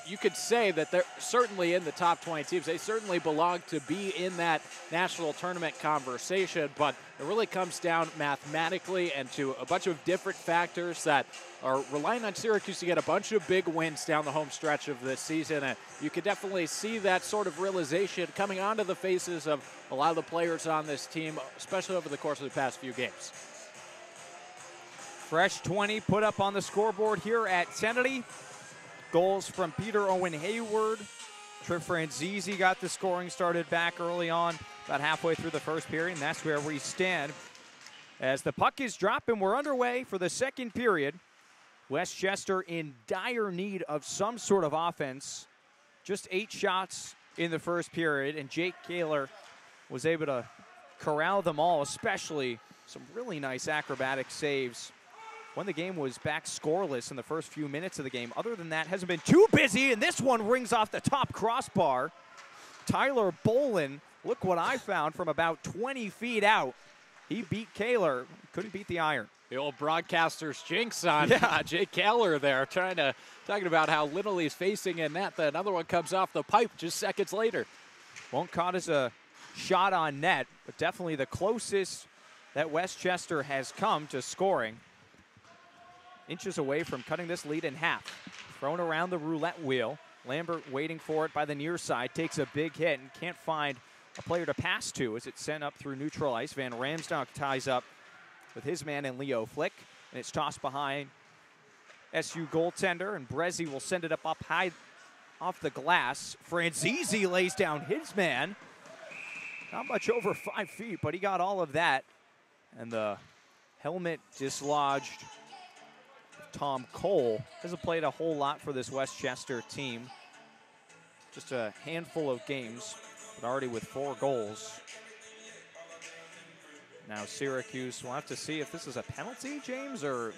you could say that they're certainly in the top 20 teams. They certainly belong to be in that national tournament conversation, but it really comes down mathematically and to a bunch of different factors that are relying on Syracuse to get a bunch of big wins down the home stretch of this season. And you could definitely see that sort of realization coming onto the faces of a lot of the players on this team, especially over the course of the past few games. Fresh 20 put up on the scoreboard here at Tennity. Goals from Peter Owen Hayward. Trip Franzese got the scoring started back early on, about halfway through the first period, and that's where we stand. As the puck is dropping, we're underway for the second period. Westchester in dire need of some sort of offense. Just 8 shots in the first period, and Jake Kaler was able to corral them all, especially some really nice acrobatic saves when the game was back scoreless in the first few minutes of the game. Other than that, hasn't been too busy, and this one rings off the top crossbar. Tyler Bolin, look what I found from about 20 feet out. He beat Kaler, couldn't beat the iron. The old broadcaster's jinx on Jake Kaler there, talking about how little he's facing in net. Another one comes off the pipe just seconds later. Won't count as a shot on net, but definitely the closest that Westchester has come to scoring. Inches away from cutting this lead in half. Thrown around the roulette wheel. Lambert waiting for it by the near side. Takes a big hit and can't find a player to pass to as it's sent up through neutral ice. Van Ramsdonk ties up with his man in Leo Flick. And it's tossed behind SU goaltender. And Brezzi will send it up high off the glass. Franzese lays down his man. Not much over 5 feet, but he got all of that. And the helmet dislodged. Tom Cole hasn't played a whole lot for this Westchester team. Just a handful of games, but already with 4 goals. Now Syracuse, we'll have to see if this is a penalty, James, or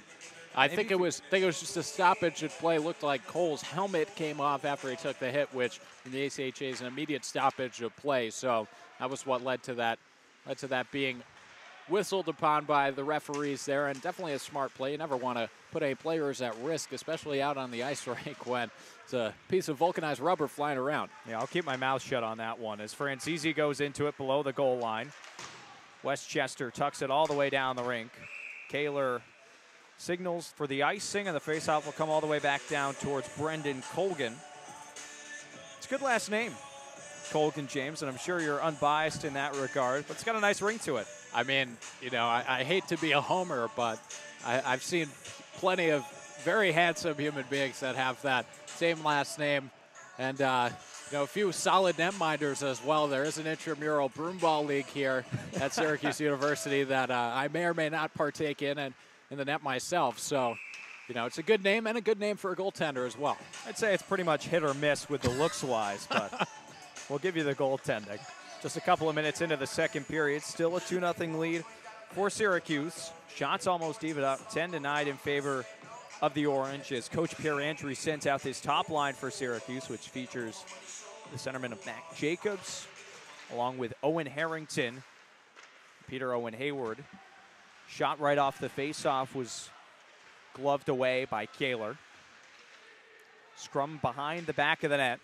I think it was just a stoppage at play. Looked like Cole's helmet came off after he took the hit, which in the ACHA is an immediate stoppage of play. So that was what led to that being whistled upon by the referees there, and definitely a smart play. You never want to put any players at risk, especially out on the ice rink when it's a piece of vulcanized rubber flying around. Yeah, I'll keep my mouth shut on that one. As Franzese goes into it below the goal line, Westchester tucks it all the way down the rink. Kaler signals for the icing, and the faceoff will come all the way back down towards Brendan Colgan. It's a good last name, Colgan, James, and I'm sure you're unbiased in that regard, but it's got a nice ring to it. I mean, I hate to be a homer, but I've seen plenty of very handsome human beings that have that same last name. And, a few solid netminders as well. There is an intramural broomball league here at Syracuse University that I may or may not partake in the net myself. So, it's a good name and a good name for a goaltender as well. I'd say it's pretty much hit or miss with the looks-wise, but we'll give you the goaltending. Just a couple of minutes into the second period, still a 2-0 lead for Syracuse. Shots almost even up, 10-9 in favor of the Orange as Coach Pierre Andrew sends out his top line for Syracuse, which features the centerman of Mac Jacobs, along with Owen Harrington, Peter Owen Hayward. Shot right off the faceoff was gloved away by Kaler. Scrum behind the back of the net.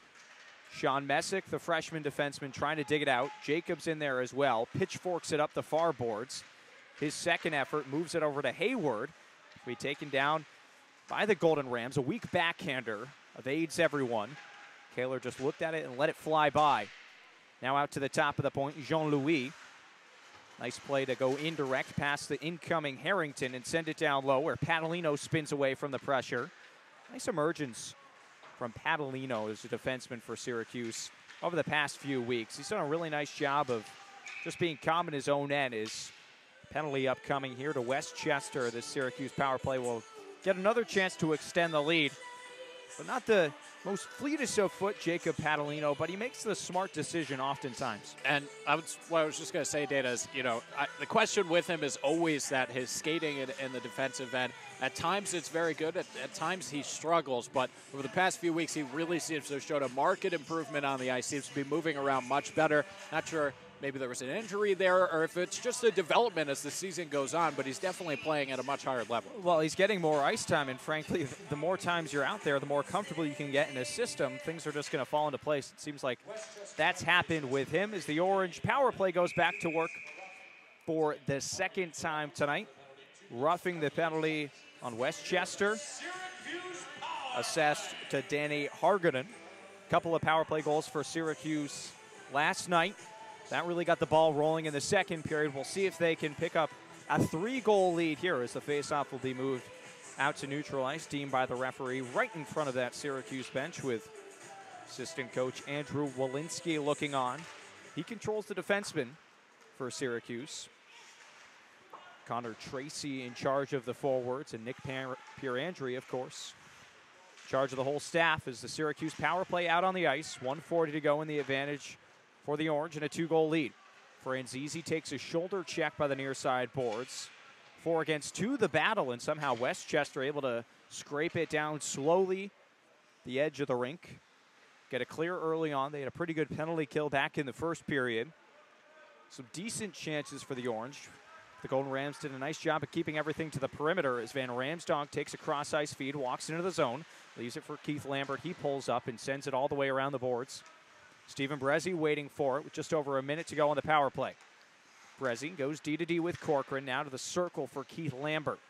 Sean Messick, the freshman defenseman, trying to dig it out. Jacobs in there as well. Pitchforks it up the far boards. His second effort moves it over to Hayward. Be taken down by the Golden Rams. A weak backhander evades everyone. Kaler just looked at it and let it fly by. Now out to the top of the point, Jean-Louis. Nice play to go indirect past the incoming Harrington and send it down low where Padalino spins away from the pressure. Nice emergence from Padalino as a defenseman for Syracuse over the past few weeks. He's done a really nice job of just being calm in his own end. His penalty upcoming here to Westchester. The Syracuse power play will get another chance to extend the lead. But not the most fleetest of foot, Jacob Padalino, but he makes the smart decision oftentimes. And what I was just going to say, Dana, is, the question with him is always that his skating in the defensive end, at times it's very good, at times he struggles, but over the past few weeks he really seems to have showed a marked improvement on the ice, seems to be moving around much better. Not sure maybe there was an injury there or if it's just a development as the season goes on, but he's definitely playing at a much higher level. Well, he's getting more ice time, and frankly, the more times you're out there, the more comfortable you can get in a system. Things are just going to fall into place. It seems like that's happened with him as the Orange power play goes back to work for the second time tonight. Roughing the penalty on Westchester. Assessed to Danny Harganen. Couple of power play goals for Syracuse last night. That really got the ball rolling in the second period. We'll see if they can pick up a 3-goal lead here as the faceoff will be moved out to neutral ice, deemed by the referee right in front of that Syracuse bench with assistant coach Andrew Walensky looking on. He controls the defenseman for Syracuse. Connor Tracy in charge of the forwards, and Nick Pierandri, of course, in charge of the whole staff as the Syracuse power play out on the ice. 1:40 to go in the advantage for the Orange and a 2-goal lead. Franzese takes a shoulder check by the near side boards. 4 against 2 the battle, and somehow Westchester able to scrape it down slowly the edge of the rink. Get a clear early on. They had a pretty good penalty kill back in the first period. Some decent chances for the Orange. The Golden Rams did a nice job of keeping everything to the perimeter as Van Ramsdonk takes a cross-ice feed, walks into the zone, leaves it for Keith Lambert. He pulls up and sends it all the way around the boards. Stephen Brezzi waiting for it with just over a minute to go on the power play. Brezzi goes D-to-D with Corcoran, now to the circle for Keith Lambert.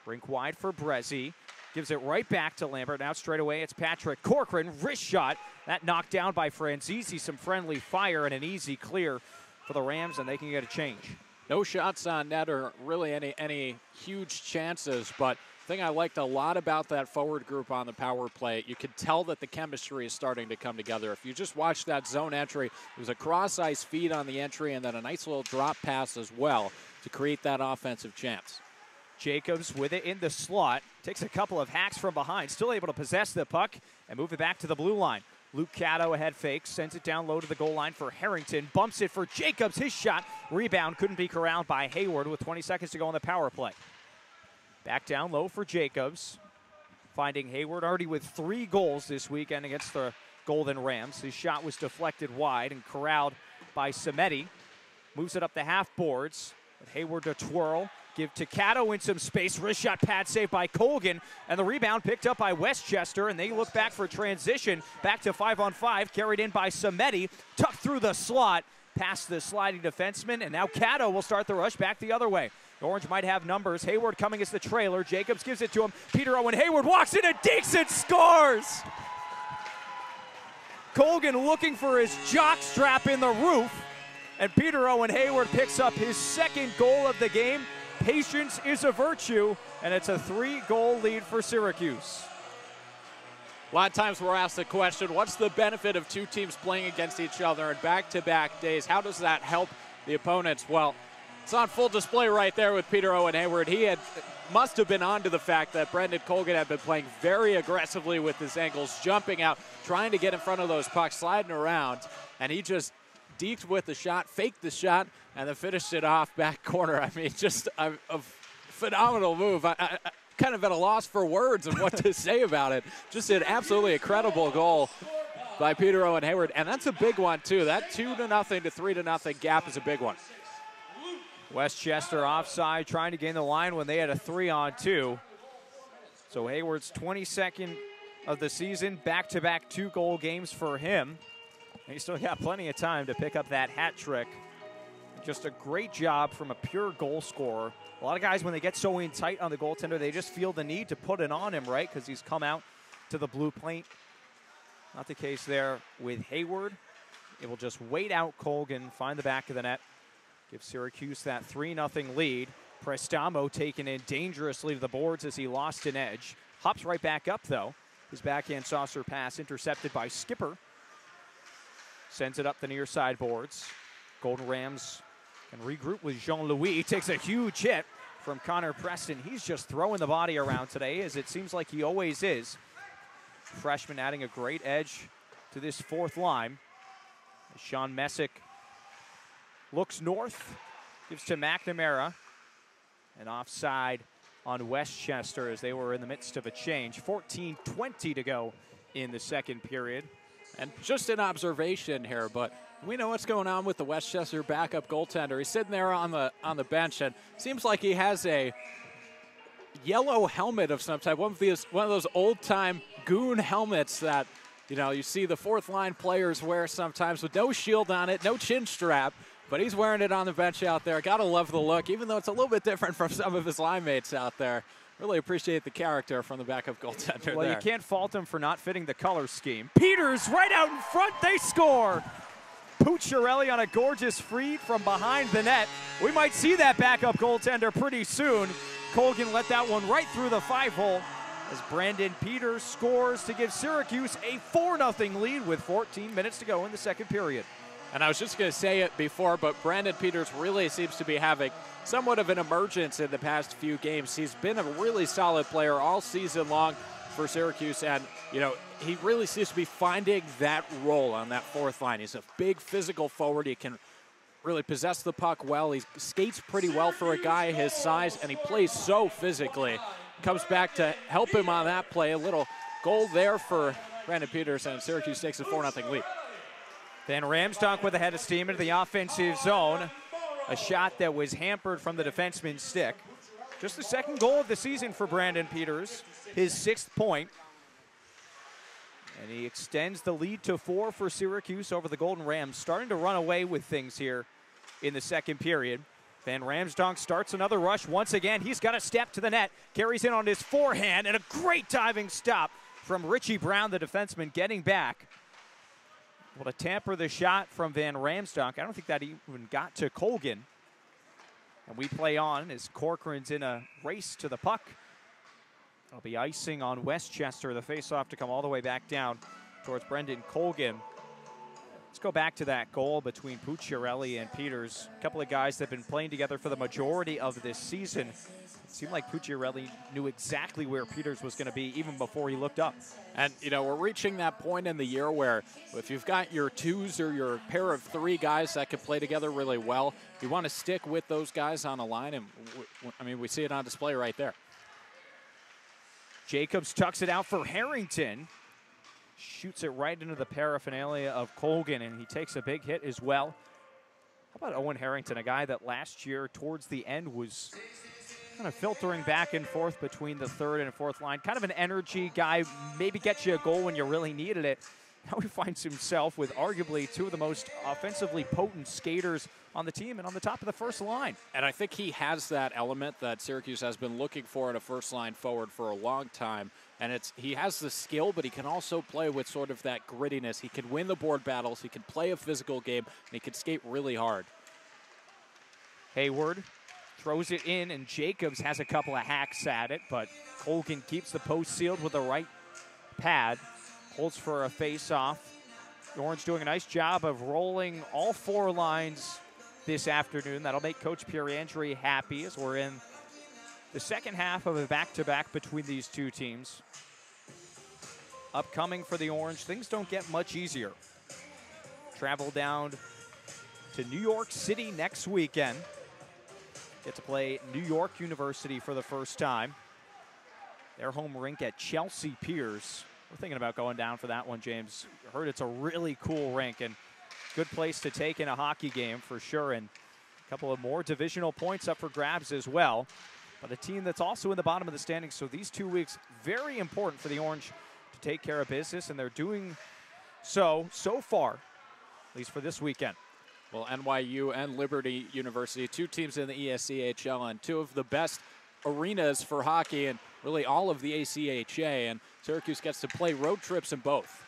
Rink wide for Brezzi, gives it right back to Lambert. Now straight away it's Patrick Corcoran, wrist shot. That knocked down by Franzese, some friendly fire and an easy clear for the Rams, and they can get a change. No shots on net or really any huge chances, but the thing I liked a lot about that forward group on the power play, you could tell that the chemistry is starting to come together. If you just watch that zone entry, it was a cross-ice feed on the entry and then a nice little drop pass as well to create that offensive chance. Jacobs with it in the slot, takes a couple of hacks from behind, still able to possess the puck and move it back to the blue line. Luke Caddo ahead fake, sends it down low to the goal line for Harrington, bumps it for Jacobs, his shot, rebound, couldn't be corralled by Hayward with 20 seconds to go on the power play. Back down low for Jacobs, finding Hayward already with 3 goals this weekend against the Golden Rams. His shot was deflected wide and corralled by Samedi. Moves it up the half boards, with Hayward to twirl, give to Caddo in some space, wrist shot pad save by Colgan, and the rebound picked up by Westchester, and they look back for transition, back to 5-on-5, carried in by Samedi, tucked through the slot, past the sliding defenseman, and now Caddo will start the rush back the other way. The Orange might have numbers. Hayward coming as the trailer. Jacobs gives it to him. Peter Owen Hayward walks in and dinks and scores! Colgan looking for his jock strap in the roof, and Peter Owen Hayward picks up his second goal of the game. Patience is a virtue, and it's a 3-goal lead for Syracuse. A lot of times we're asked the question, what's the benefit of two teams playing against each other in back-to-back days? How does that help the opponents? Well, it's on full display right there with Peter Owen Hayward. He must have been onto the fact that Brendan Colgan had been playing very aggressively with his ankles, jumping out, trying to get in front of those pucks, sliding around, and he just deked with the shot, faked the shot, and then finished it off back corner. I mean, just a phenomenal move. I kind of at a loss for words and what to say about it. Just an absolutely incredible goal by Peter Owen Hayward, and that's a big one too. That 2-0 to 3-0 gap is a big one. Westchester offside, trying to gain the line when they had a 3-on-2. So Hayward's 22nd of the season, back-to-back 2-goal games for him. He still got plenty of time to pick up that hat trick. Just a great job from a pure goal scorer. A lot of guys, when they get so in tight on the goaltender, they just feel the need to put it on him, right? Because he's come out to the blue paint. Not the case there with Hayward. It will just wait out Colgan, find the back of the net, give Syracuse that 3-0 lead. Prestamo taken in dangerously to the boards as he lost an edge. Hops right back up, though. His backhand saucer pass intercepted by Skipper. Sends it up the near side boards. Golden Rams can regroup with Jean-Louis. Takes a huge hit from Connor Preston. He's just throwing the body around today, as it seems like he always is. Freshman adding a great edge to this fourth line. Sean Messick looks north, gives to McNamara. And offside on Westchester as they were in the midst of a change. 14:20 to go in the second period. And just an observation here, but we know what's going on with the Westchester backup goaltender. He's sitting there on the bench, and seems like he has a yellow helmet of some type. One of those old-time goon helmets that, you know, you see the fourth line players wear sometimes with no shield on it, no chin strap. But he's wearing it on the bench out there. Gotta love the look, even though it's a little bit different from some of his line mates out there. Really appreciate the character from the backup goaltender Well, there. you can't fault him for not fitting the color scheme. Peters right out in front, they score! Pucciarelli on a gorgeous feed from behind the net. We might see that backup goaltender pretty soon. Colgan let that one right through the 5-hole as Brandon Peters scores to give Syracuse a 4-0 lead with 14 minutes to go in the second period. And I was just going to say it before, but Brandon Peters really seems to be having somewhat of an emergence in the past few games. He's been a really solid player all season long for Syracuse, and, you know, he really seems to be finding that role on that fourth line. He's a big physical forward. He can really possess the puck well. He skates pretty well for a guy his size, and he plays so physically. Comes back to help him on that play. A little goal there for Brandon Peters, and Syracuse takes a 4-0 lead. Van Ramsdonk with a head of steam into the offensive zone. A shot that was hampered from the defenseman's stick. Just the second goal of the season for Brandon Peters, his 6th point. And he extends the lead to 4 for Syracuse over the Golden Rams, starting to run away with things here in the second period. Van Ramsdonk starts another rush once again. He's got a step to the net, carries in on his forehand, and a great diving stop from Richie Brown, the defenseman, getting back. Well, to tamper the shot from Van Ramsdonk, I don't think that even got to Colgan. And we play on as Corcoran's in a race to the puck. It'll be icing on Westchester, the faceoff to come all the way back down towards Brendan Colgan. Let's go back to that goal between Pucciarelli and Peters. A couple of guys that have been playing together for the majority of this season. It seemed like Pucciarelli knew exactly where Peters was going to be even before he looked up. And, you know, we're reaching that point in the year where if you've got your twos or your pair of 3 guys that can play together really well, you want to stick with those guys on a line. And, I mean, we see it on display right there. Jacobs tucks it out for Harrington. Shoots it right into the paraphernalia of Colgan, and he takes a big hit as well. How about Owen Harrington, a guy that last year towards the end was kind of filtering back and forth between the third and fourth line. Kind of an energy guy, maybe gets you a goal when you really needed it. Now he finds himself with arguably 2 of the most offensively potent skaters on the team and on the top of the first line. And I think he has that element that Syracuse has been looking for in a first line forward for a long time. And he has the skill, but he can also play with sort of that grittiness. He can win the board battles, he can play a physical game, and he can skate really hard. Hayward throws it in, and Jacobs has a couple of hacks at it, but Colgan keeps the post sealed with the right pad. Holds for a face-off. The Orange doing a nice job of rolling all 4 lines this afternoon. That'll make Coach Pierandri happy as we're in the second half of a back-to-back between these two teams. Upcoming for the Orange, things don't get much easier. Travel down to New York City next weekend. Get to play New York University for the first time. Their home rink at Chelsea Piers. We're thinking about going down for that one, James. I heard it's a really cool rink and good place to take in a hockey game for sure. And a couple of more divisional points up for grabs as well. But a team that's also in the bottom of the standings. So these 2 weeks, very important for the Orange to take care of business. And they're doing so far at least for this weekend. Well, NYU and Liberty University, two teams in the ESCHL and two of the best arenas for hockey and really all of the ACHA, and Syracuse gets to play road trips in both.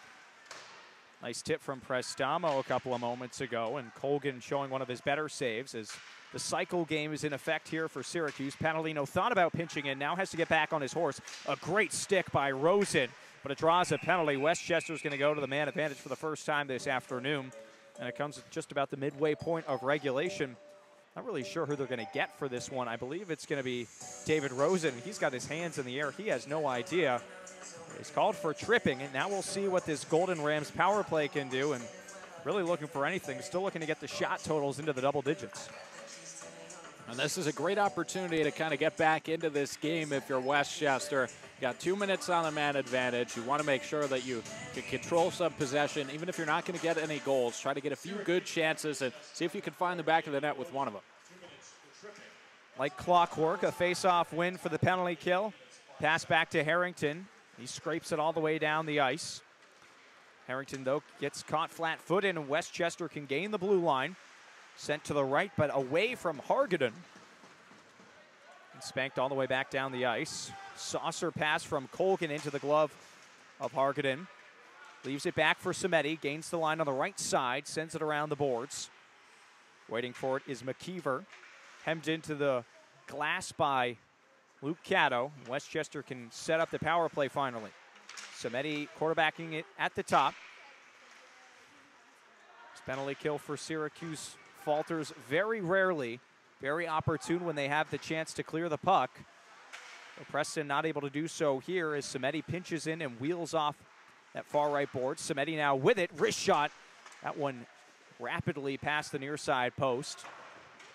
Nice tip from Prestamo a couple of moments ago, and Colgan showing one of his better saves as the cycle game is in effect here for Syracuse. Panalino thought about pinching in, now has to get back on his horse. A great stick by Rosen, but it draws a penalty. Westchester's going to go to the man advantage for the first time this afternoon, and it comes at just about the midway point of regulation. Not really sure who they're going to get for this one. I believe it's going to be David Rosen. He's got his hands in the air. He has no idea. He's called for tripping, and now we'll see what this Golden Rams power play can do, and really looking for anything. Still looking to get the shot totals into the double digits. And this is a great opportunity to kind of get back into this game if you're Westchester. You got 2 minutes on the man advantage. You want to make sure that you can control some possession. Even if you're not going to get any goals, try to get a few good chances and see if you can find the back of the net with one of them. Like clockwork, a face-off win for the penalty kill. Pass back to Harrington. He scrapes it all the way down the ice. Harrington, though, gets caught flat-footed, and Westchester can gain the blue line. Sent to the right, but away from Hargadon. And spanked all the way back down the ice. Saucer pass from Colgan into the glove of Hargadon. Leaves it back for Samedi. Gains the line on the right side. Sends it around the boards. Waiting for it is McKeever. Hemmed into the glass by Luke Caddo. Westchester can set up the power play finally. Samedi quarterbacking it at the top. This penalty kill for Syracuse falters very rarely. Very opportune when they have the chance to clear the puck. But Preston not able to do so here as Samedi pinches in and wheels off that far right board. Samedi now with it. Wrist shot. That one rapidly past the near side post.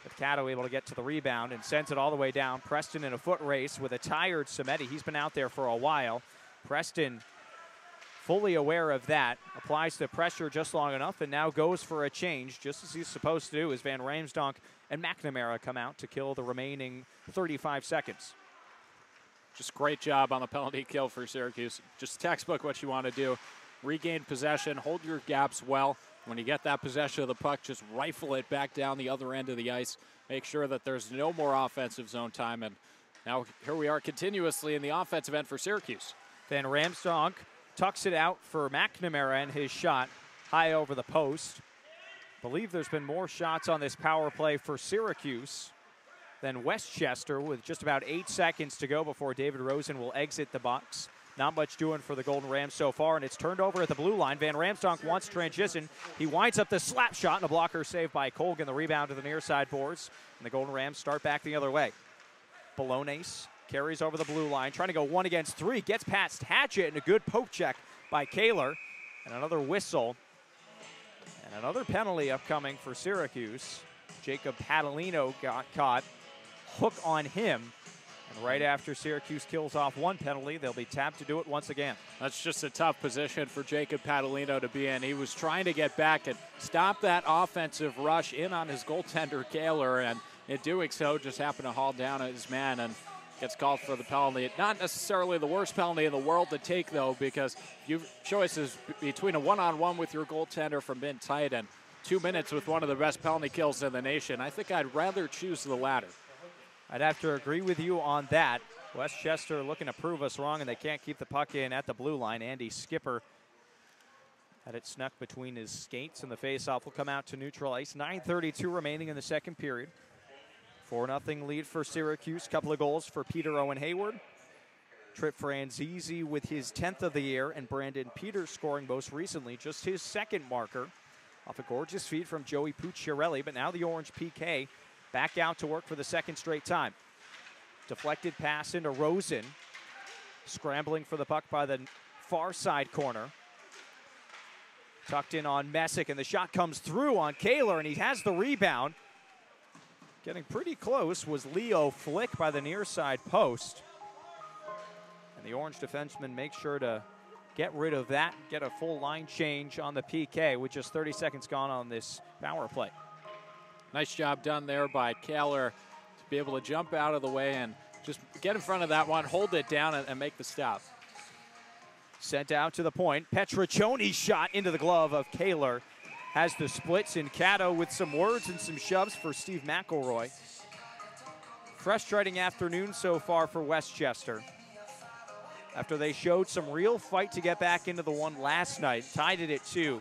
But Caddo able to get to the rebound and sends it all the way down. Preston in a foot race with a tired Samedi. He's been out there for a while. Preston fully aware of that. Applies the pressure just long enough and now goes for a change, just as he's supposed to do, as Van Ramsdonk and McNamara come out to kill the remaining 35 seconds. Just great job on the penalty kill for Syracuse. Just textbook what you want to do. Regain possession, hold your gaps well. When you get that possession of the puck, just rifle it back down the other end of the ice. Make sure that there's no more offensive zone time. And now here we are continuously in the offensive end for Syracuse. Van Ramsdonk tucks it out for McNamara and his shot high over the post. Believe there's been more shots on this power play for Syracuse than Westchester, with just about 8 seconds to go before David Rosen will exit the box. Not much doing for the Golden Rams so far, and it's turned over at the blue line. Van Ramsdonk wants transition. He winds up the slap shot, and a blocker saved by Colgan. The rebound to the near side boards, and the Golden Rams start back the other way. Bolognese carries over the blue line, trying to go 1 against 3. Gets past Hatchett, and a good poke check by Kaler. And another whistle. And another penalty upcoming for Syracuse. Jacob Padalino got caught. Hook on him. And right after Syracuse kills off one penalty, they'll be tapped to do it once again. That's just a tough position for Jacob Padalino to be in. He was trying to get back and stop that offensive rush in on his goaltender, Kaler, and in doing so, just happened to haul down his man and gets called for the penalty. Not necessarily the worst penalty in the world to take, though, because you've choices between a one-on-one with your goaltender from being tight and 2 minutes with one of the best penalty kills in the nation. I think I'd rather choose the latter. I'd have to agree with you on that. Westchester looking to prove us wrong, and they can't keep the puck in at the blue line. Andy Skipper had it snuck between his skates, and the faceoff will come out to neutral ice. 9:32 remaining in the second period. 4-0 lead for Syracuse. Couple of goals for Peter Owen Hayward. Trip Franzese with his 10th of the year, and Brandon Peters scoring most recently, just his second marker. Off a gorgeous feed from Joey Pucciarelli, but now the Orange PK back out to work for the second straight time. Deflected pass into Rosen. Scrambling for the puck by the far side corner. Tucked in on Messick, and the shot comes through on Kaler, and he has the rebound. Getting pretty close was Leo Flick by the near side post. And the Orange defenseman makes sure to get rid of that, get a full line change on the PK with just 30 seconds gone on this power play. Nice job done there by Kaler to be able to jump out of the way and just get in front of that one, hold it down, and make the stop. Sent out to the point. Petriccioni's shot into the glove of Kaler. has the splits in Caddo with some words and some shoves for Steve McElroy. Frustrating afternoon so far for Westchester. After they showed some real fight to get back into the one last night, tied it at 2.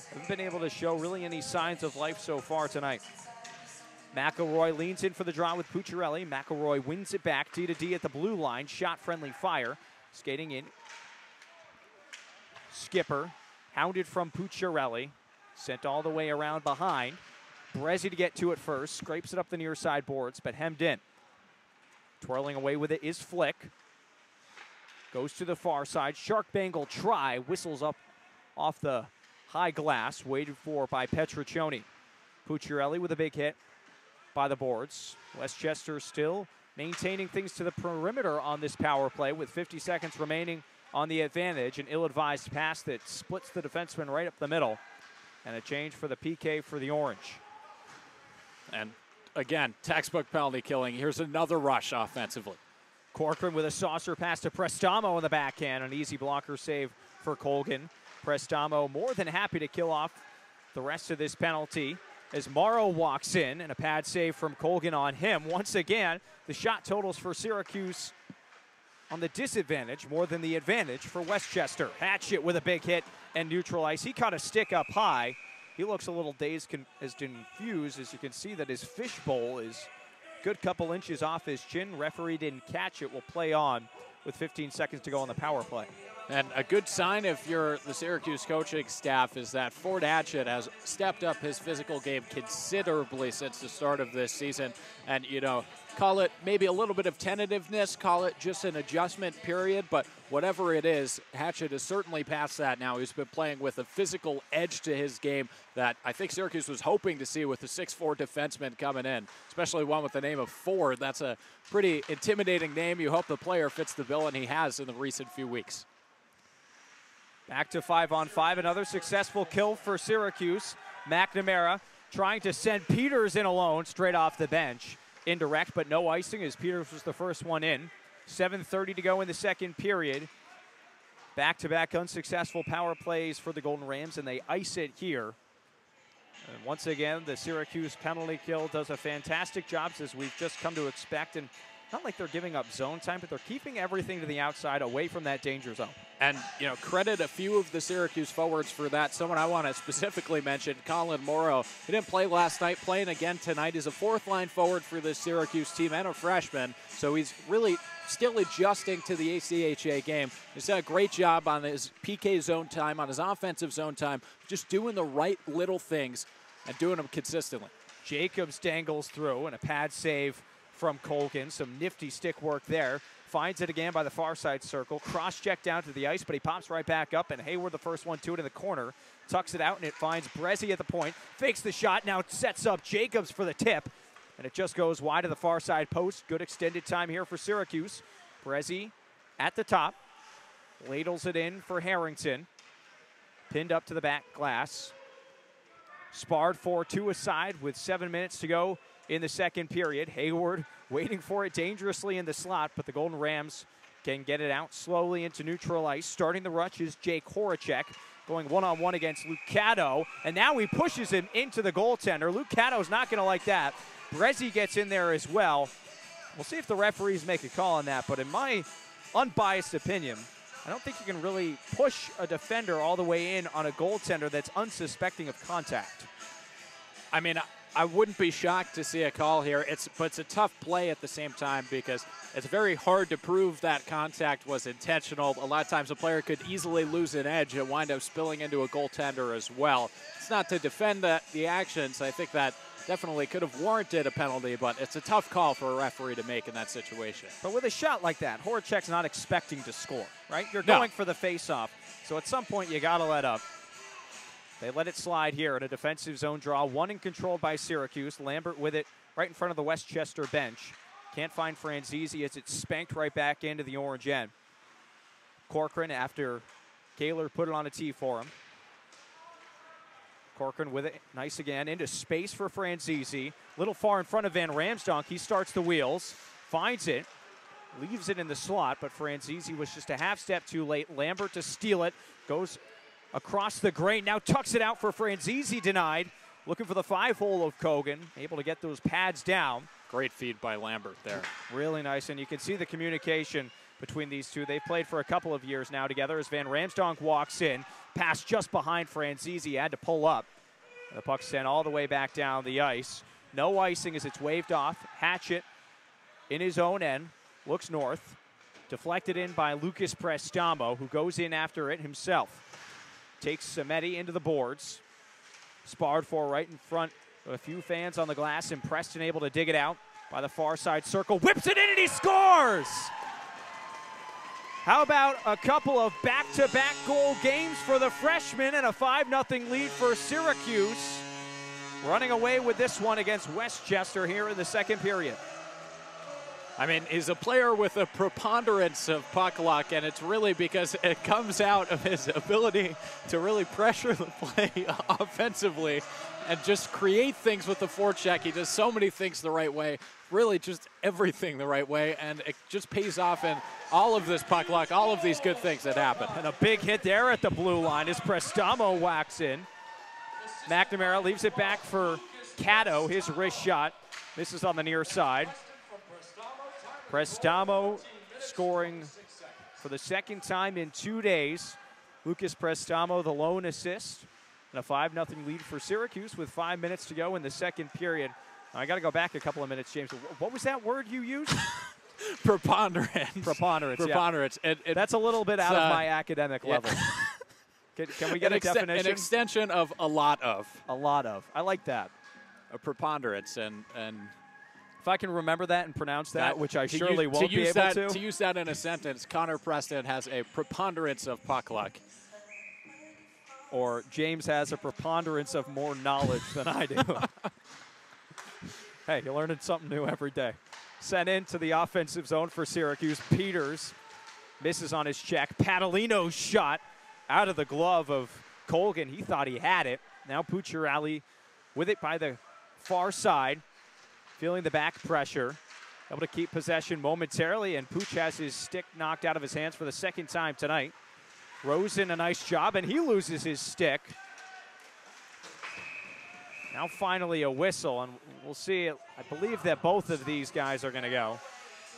Haven't been able to show really any signs of life so far tonight. McElroy leans in for the draw with Pucciarelli. McElroy wins it back, D to D at the blue line. Shot-friendly fire. Skating in. Skipper, hounded from Pucciarelli. Sent all the way around behind. Brezzi to get to it first. Scrapes it up the near side boards, but hemmed in. Twirling away with it is Flick. Goes to the far side. Shark Bangle try. Whistles up off the high glass. Waited for by Petriccioni. Pucciarelli with a big hit by the boards. Westchester still maintaining things to the perimeter on this power play with 50 seconds remaining on the advantage. An ill-advised pass that splits the defenseman right up the middle. And a change for the PK for the Orange. And again, textbook penalty killing. Here's another rush offensively. Corcoran with a saucer pass to Prestamo in the backhand. An easy blocker save for Colgan. Prestamo more than happy to kill off the rest of this penalty as Morrow walks in, and a pad save from Colgan on him. Once again, the shot totals for Syracuse on the disadvantage more than the advantage for Westchester. Hatchet with a big hit and neutral ice. He caught a stick up high. He looks a little dazed, confused, as you can see that his fishbowl is good couple inches off his chin. Referee didn't catch it. Will play on with 15 seconds to go on the power play. And a good sign if you're the Syracuse coaching staff is that Ford Hatchet has stepped up his physical game considerably since the start of this season. And, you know, call it maybe a little bit of tentativeness, call it just an adjustment period, but whatever it is, Hatchet is certainly past that now. He's been playing with a physical edge to his game that I think Syracuse was hoping to see with the 6'4" defenseman coming in, especially one with the name of Ford. That's a pretty intimidating name. You hope the player fits the bill, and he has in the recent few weeks. Back to 5-on-5, another successful kill for Syracuse. McNamara trying to send Peters in alone straight off the bench. Indirect, but no icing as Peters was the first one in. 7:30 to go in the second period. Back-to-back unsuccessful power plays for the Golden Rams, and they ice it here. And once again, the Syracuse penalty kill does a fantastic job, as we've just come to expect. And not like they're giving up zone time, but they're keeping everything to the outside, away from that danger zone. And, you know, credit a few of the Syracuse forwards for that. Someone I want to specifically mention, Colin Morrow. He didn't play last night, playing again tonight. He's a fourth-line forward for this Syracuse team and a freshman, so he's really still adjusting to the ACHA game. He's done a great job on his PK zone time, on his offensive zone time, just doing the right little things and doing them consistently. Jacobs dangles through, and a pad save from Colgan. Some nifty stick work there. Finds it again by the far side circle. Cross-check down to the ice, but he pops right back up, and Hayward, the first one to it in the corner, tucks it out, and it finds Brezzi at the point. Fakes the shot, now sets up Jacobs for the tip, and it just goes wide of the far side post. Good extended time here for Syracuse. Brezzi at the top. Ladles it in for Harrington. Pinned up to the back glass. Sparred 4-2 aside with 7 minutes to go in the second period. Hayward waiting for it dangerously in the slot, but the Golden Rams can get it out slowly into neutral ice. Starting the rush is Jake Horacek, going one-on-one against Lucado, and now he pushes him into the goaltender. Lucado's not going to like that. Brezzi gets in there as well. We'll see if the referees make a call on that, but in my unbiased opinion, I don't think you can really push a defender all the way in on a goaltender that's unsuspecting of contact. I mean, I wouldn't be shocked to see a call here. But it's a tough play at the same time because it's very hard to prove that contact was intentional. A lot of times a player could easily lose an edge and wind up spilling into a goaltender as well. It's not to defend the actions. I think that definitely could have warranted a penalty, but it's a tough call for a referee to make in that situation. But with a shot like that, Horacek's not expecting to score, right? You're going for the face-off. So at some point you got to let up. They let it slide here in a defensive zone draw. One and controlled by Syracuse. Lambert with it right in front of the Westchester bench. Can't find Franzese as it's spanked right back into the orange end. Corcoran after Kaler put it on a tee for him. Corcoran with it, nice again, into space for Franzese. Little far in front of Van Ramsdonk. He starts the wheels, finds it, leaves it in the slot, but Franzese was just a half step too late. Lambert to steal it, goes across the grain. Now tucks it out for Franzese, denied. Looking for the 5-hole of Kogan. Able to get those pads down. Great feed by Lambert there. Really nice, and you can see the communication between these two. They've played for a couple of years now together as Van Ramsdonk walks in. Pass just behind Franzese, had to pull up. The puck sent all the way back down the ice. No icing as it's waved off. Hatchet in his own end, looks north. Deflected in by Lucas Prestamo, who goes in after it himself. Takes Samedi into the boards. Sparred for right in front of a few fans on the glass, and Preston able to dig it out by the far side circle. Whips it in and he scores! How about a couple of back-to-back goal games for the freshman and a 5-0 lead for Syracuse. Running away with this one against Westchester here in the second period. I mean, he's a player with a preponderance of puck luck, and it's really because it comes out of his ability to really pressure the play offensively and just create things with the forecheck. He does so many things the right way, really just everything the right way, and it just pays off in all of this puck luck, all of these good things that happen. And a big hit there at the blue line as Prestamo whacks in. McNamara leaves it back for Cato, his wrist shot. Misses on the near side. Prestamo scoring for the second time in 2 days. Lucas Prestamo, the lone assist. And a 5-0 lead for Syracuse with 5 minutes to go in the second period. I got to go back a couple of minutes, James. What was that word you used? Preponderance. Preponderance. Yeah. That's a little bit out of my academic level. Can we get a definition? An extension of a lot of. A lot of. I like that. A preponderance. And if I can remember that and pronounce that, which I surely won't be able to. To use that in a sentence, Connor Preston has a preponderance of puck luck. Or James has a preponderance of more knowledge than I do. Hey, you're learning something new every day. Sent into the offensive zone for Syracuse. Peters misses on his check. Padalino's shot out of the glove of Colgan. He thought he had it. Now Pucciarelli with it by the far side. Feeling the back pressure. Able to keep possession momentarily, and Pooch has his stick knocked out of his hands for the second time tonight. Rosen, a nice job, and he loses his stick. Now finally a whistle, and we'll see. I believe that both of these guys are going to go.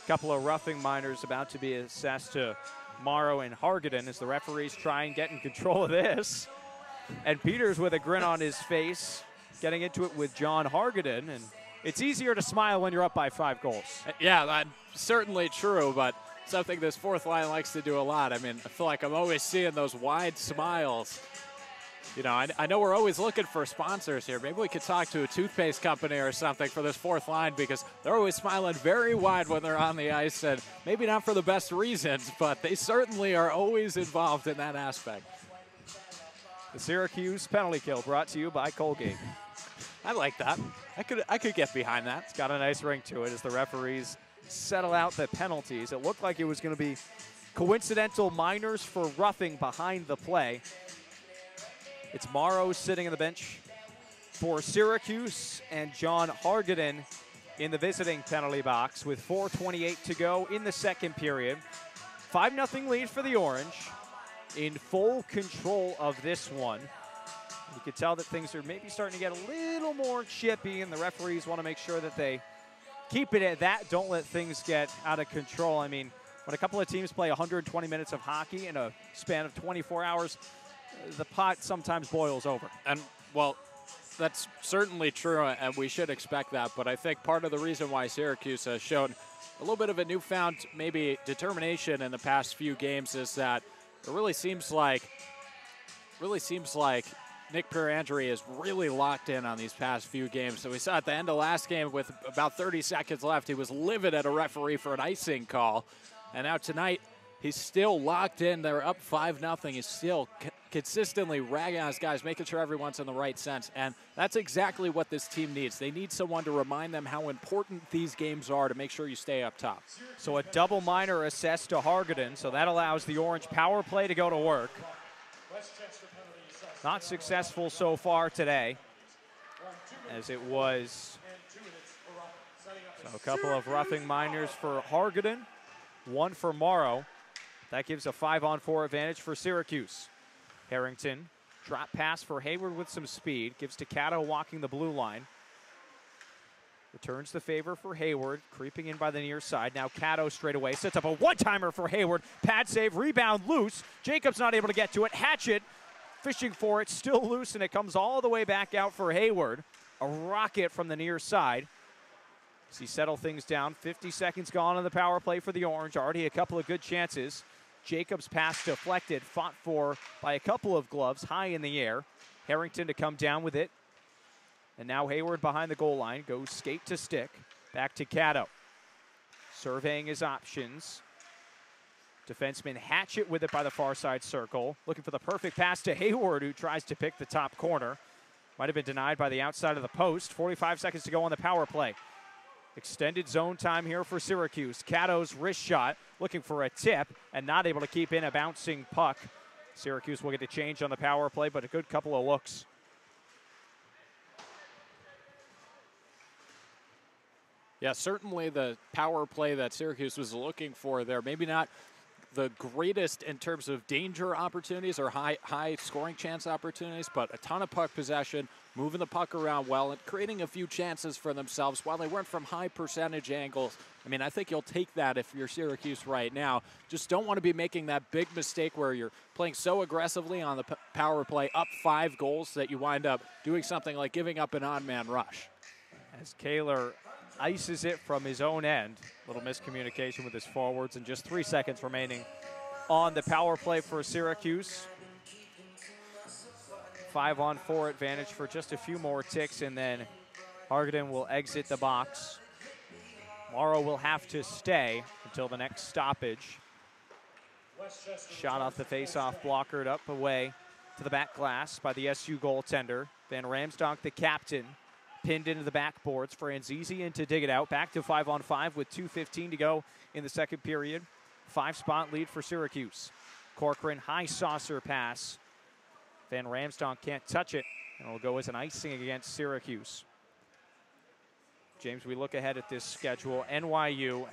A couple of roughing minors about to be assessed to Morrow and Hargaden as the referees try and get in control of this. And Peters with a grin on his face, getting into it with John Hargaden. And it's easier to smile when you're up by 5 goals. Yeah, that's certainly true, but something this fourth line likes to do a lot. I mean, I feel like I'm always seeing those wide smiles. You know, I know we're always looking for sponsors here. Maybe we could talk to a toothpaste company or something for this fourth line, because they're always smiling very wide when they're on the ice, and maybe not for the best reasons, but they certainly are always involved in that aspect. The Syracuse penalty kill brought to you by Colgate. I like that. I could get behind that. It's got a nice ring to it as the referees settle out the penalties. It looked like it was going to be coincidental minors for roughing behind the play. It's Morrow sitting on the bench for Syracuse, and John Hargaden in the visiting penalty box with 4:28 to go in the second period. 5-0 lead for the Orange, in full control of this one. You can tell that things are maybe starting to get a little more chippy, and the referees want to make sure that they keep it at that. Don't let things get out of control. I mean, when a couple of teams play 120 minutes of hockey in a span of 24 hours, the pot sometimes boils over. And, well, that's certainly true, and we should expect that. But I think part of the reason why Syracuse has shown a little bit of a newfound maybe determination in the past few games is that it really seems like Nick Pierandri is really locked in on these past few games. So we saw at the end of last game with about 30 seconds left, he was livid at a referee for an icing call. And now tonight, he's still locked in. They're up 5-0. He's still consistently ragging on his guys, making sure everyone's in the right sense. And that's exactly what this team needs. They need someone to remind them how important these games are to make sure you stay up top. So a double minor assessed to Hargaden. So that allows the Orange power play to go to work. Not successful so far today, as it was. So a couple of roughing minors for Hargaden, one for Morrow. That gives a 5-on-4 advantage for Syracuse. Harrington, drop pass for Hayward with some speed. Gives to Cato walking the blue line. Returns the favor for Hayward, creeping in by the near side. Now Cato straight away sets up a one-timer for Hayward. Pad save, rebound loose. Jacobs not able to get to it. Hatchet fishing for it, still loose, and it comes all the way back out for Hayward. A rocket from the near side. As he settle things down, 50 seconds gone on the power play for the Orange. Already a couple of good chances. Jacobs pass deflected, fought for by a couple of gloves high in the air. Harrington to come down with it. And now Hayward behind the goal line, goes skate to stick. Back to Cato. Surveying his options. Defenseman Hatchet with it by the far side circle. Looking for the perfect pass to Hayward, who tries to pick the top corner. Might have been denied by the outside of the post. 45 seconds to go on the power play. Extended zone time here for Syracuse. Cato's wrist shot, looking for a tip, and not able to keep in a bouncing puck. Syracuse will get a change on the power play, but a good couple of looks. Yeah, certainly the power play that Syracuse was looking for there. Maybe not the greatest in terms of danger opportunities or high scoring chance opportunities, but a ton of puck possession, moving the puck around well, and creating a few chances for themselves. While they weren't from high percentage angles, I mean, I think you'll take that if you're Syracuse right now. Just don't want to be making that big mistake where you're playing so aggressively on the power play, up 5 goals, that you wind up doing something like giving up an on-man rush. As Kaler ices it from his own end. Little miscommunication with his forwards, and just 3 seconds remaining on the power play for Syracuse. 5-on-4 advantage for just a few more ticks, and then Hargadon will exit the box. Morrow will have to stay until the next stoppage. Shot off the face-off, blockered up away to the back glass by the SU goaltender. Van Ramsdonk, the captain, pinned into the backboards. Franzese in to dig it out. Back to 5-on-5 with 2:15 to go in the second period. 5-spot lead for Syracuse. Corcoran, high saucer pass. Van Ramsdonk can't touch it, and it'll go as an icing against Syracuse. James, we look ahead at this schedule. NYU. And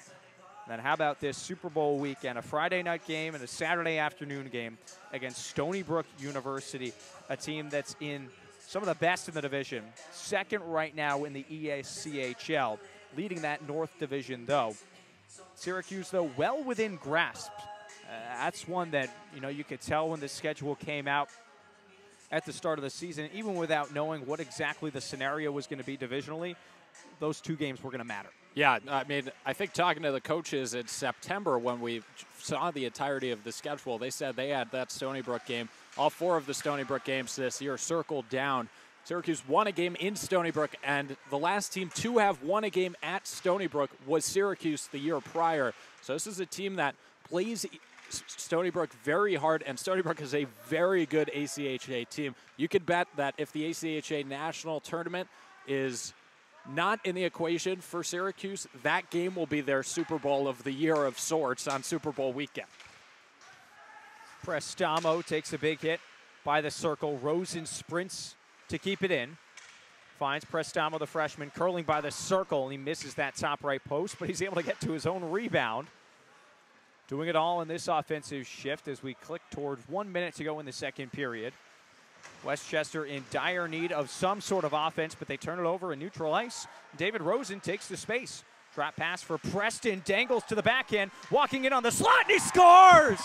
then how about this Super Bowl weekend? A Friday night game and a Saturday afternoon game against Stony Brook University, a team that's in some of the best in the division. Second right now in the ESCHL, leading that North Division, though. Syracuse, though, well within grasp. That's one that, you could tell when the schedule came out at the start of the season, even without knowing what exactly the scenario was going to be divisionally, those 2 games were going to matter. Yeah, I mean, I think talking to the coaches in September when we saw the entirety of the schedule, they said they had that Stony Brook game, all 4 of the Stony Brook games this year circled down. Syracuse won a game in Stony Brook, and the last team to have won a game at Stony Brook was Syracuse the year prior. So this is a team that plays Stony Brook very hard, and Stony Brook is a very good ACHA team. You could bet that if the ACHA National Tournament is not in the equation for Syracuse, that game will be their Super Bowl of the year of sorts on Super Bowl weekend. Prestamo takes a big hit by the circle. Rosen sprints to keep it in. Finds Prestamo, the freshman, curling by the circle. He misses that top right post, but he's able to get to his own rebound. Doing it all in this offensive shift as we click towards 1 minute to go in the second period. Westchester in dire need of some sort of offense, but they turn it over in neutral ice. David Rosen takes the space. Drop pass for Preston, dangles to the backhand, walking in on the slot, and he scores!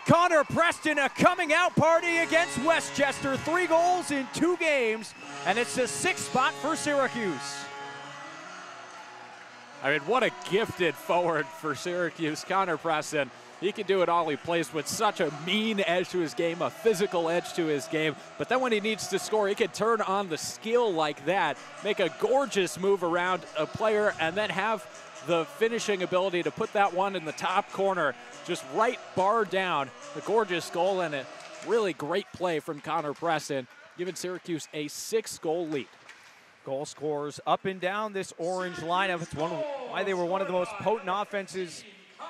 Connor Preston, a coming out party against Westchester. 3 goals in 2 games, and it's the 6th spot for Syracuse. I mean, what a gifted forward for Syracuse. Connor Preston, he can do it all. He plays with such a mean edge to his game, a physical edge to his game. But then when he needs to score, he can turn on the skill like that, make a gorgeous move around a player, and then have the finishing ability to put that one in the top corner, just right bar down. A gorgeous goal and a really great play from Connor Preston, giving Syracuse a 6-goal lead. Goal scorers up and down this Orange lineup. It's why they were one of the most potent offenses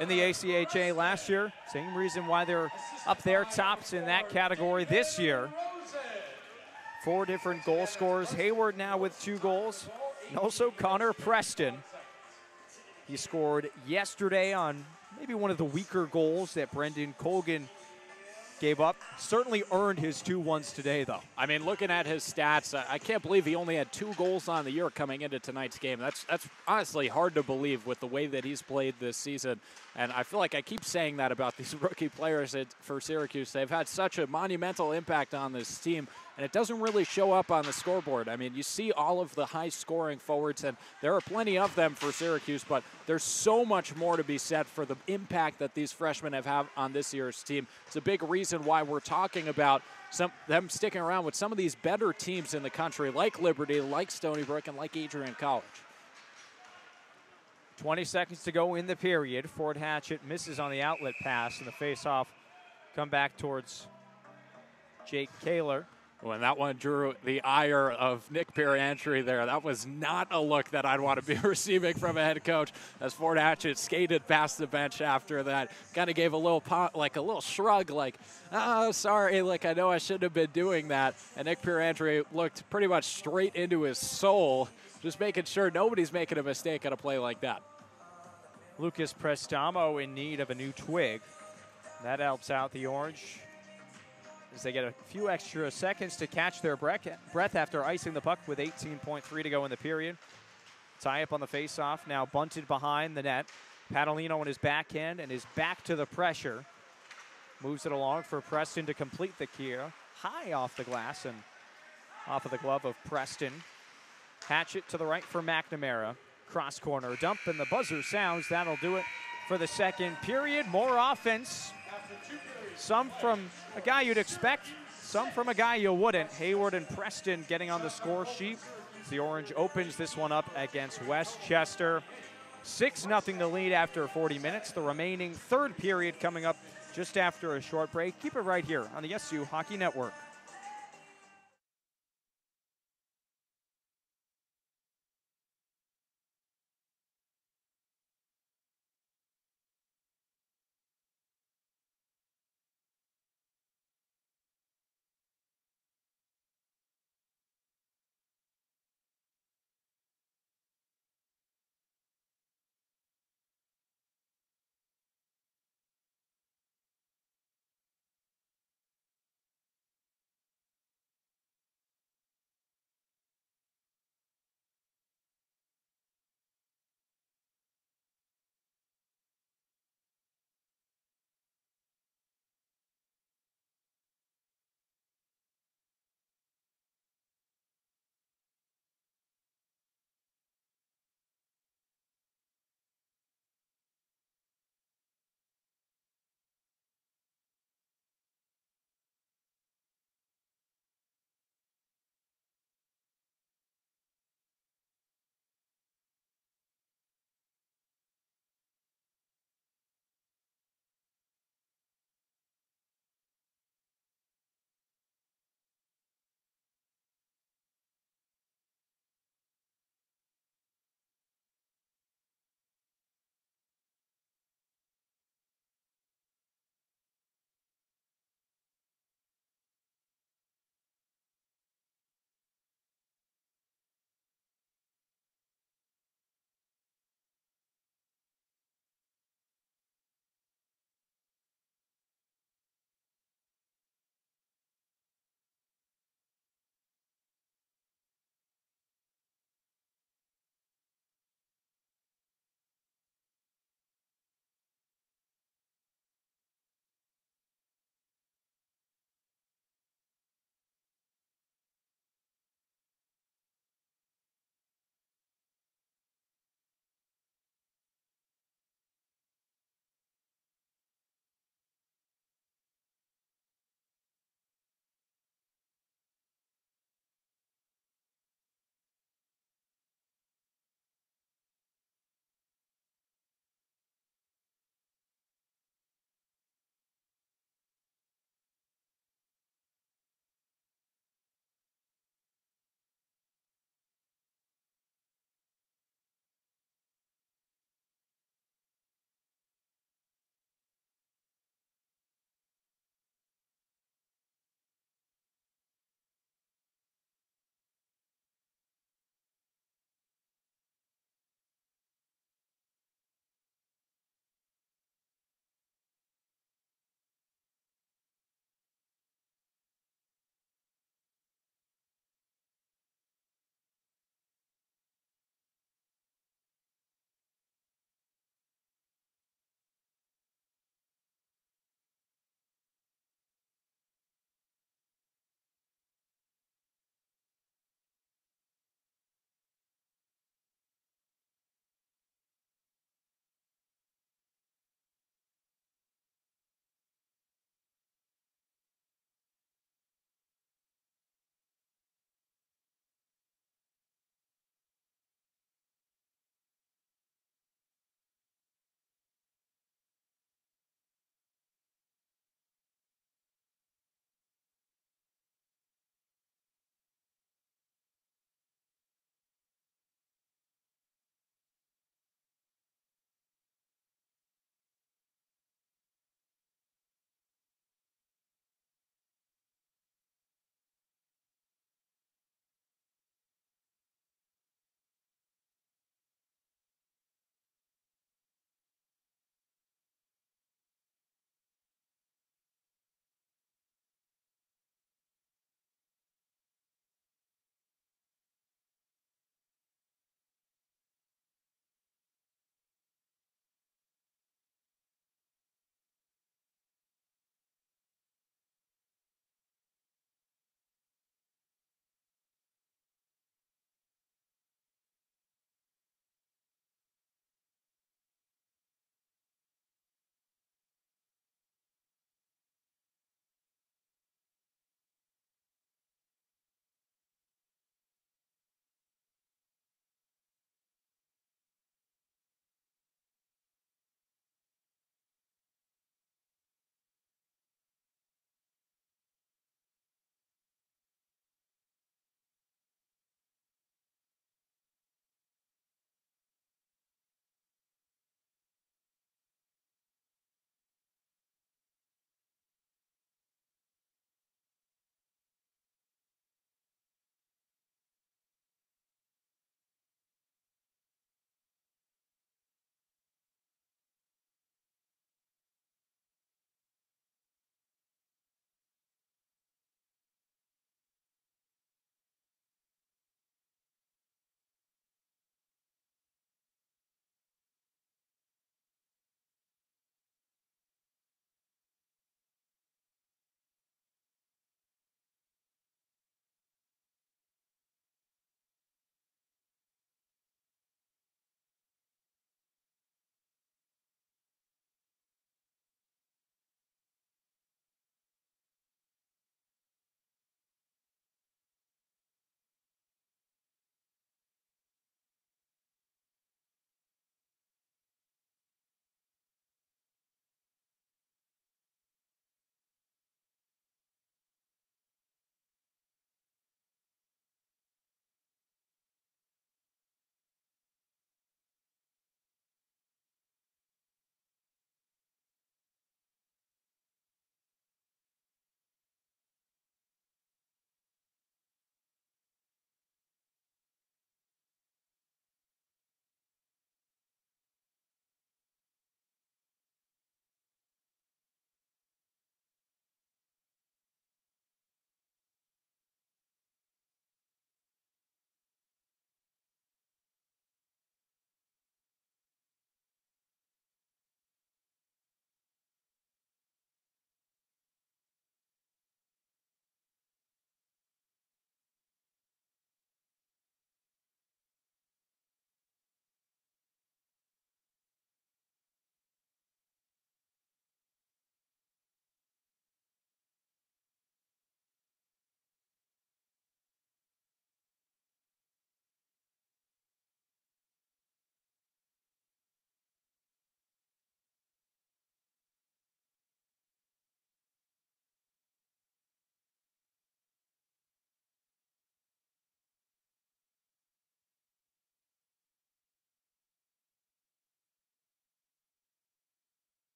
in the ACHA last year. Same reason why they're up there tops in that category this year. 4 different goal scorers. Hayward now with 2 goals. And also Connor Preston. He scored yesterday on maybe one of the weaker goals that Brendan Colgan gave up. Certainly earned his 2-1s today, though. I mean, looking at his stats, I can't believe he only had 2 goals on the year coming into tonight's game. That's honestly hard to believe with the way that he's played this season. And I feel like I keep saying that about these rookie players for Syracuse. They've had such a monumental impact on this team, and it doesn't really show up on the scoreboard. I mean, you see all of the high-scoring forwards, and there are plenty of them for Syracuse, but there's so much more to be said for the impact that these freshmen have had on this year's team. It's a big reason why we're talking about them sticking around with some of these better teams in the country, like Liberty, like Stony Brook, and like Adrian College. 20 seconds to go in the period. Ford Hatchett misses on the outlet pass, and the face-off come back towards Jake Kaler. When that one drew the ire of Nick Pierantry there, that was not a look that I'd want to be receiving from a head coach. As Ford Hatchett skated past the bench after that, kind of gave a little shrug, like, "Oh, sorry, like I know I shouldn't have been doing that." And Nick Pierantry looked pretty much straight into his soul, just making sure nobody's making a mistake on a play like that. Lucas Prestamo in need of a new twig. That helps out the Orange, as they get a few extra seconds to catch their breath after icing the puck with 18.3 to go in the period. Tie up on the faceoff, now bunted behind the net. Padalino on his backhand and his back to the pressure. Moves it along for Preston to complete the clear. High off the glass and off of the glove of Preston. Hatchet to the right for McNamara. Cross corner dump, and the buzzer sounds. That'll do it for the second period. More offense. Some from a guy you'd expect, some from a guy you wouldn't. Hayward and Preston getting on the score sheet. The Orange opens this one up against Westchester. 6-0 to lead after 40 minutes. The remaining third period coming up just after a short break. Keep it right here on the SU Hockey Network.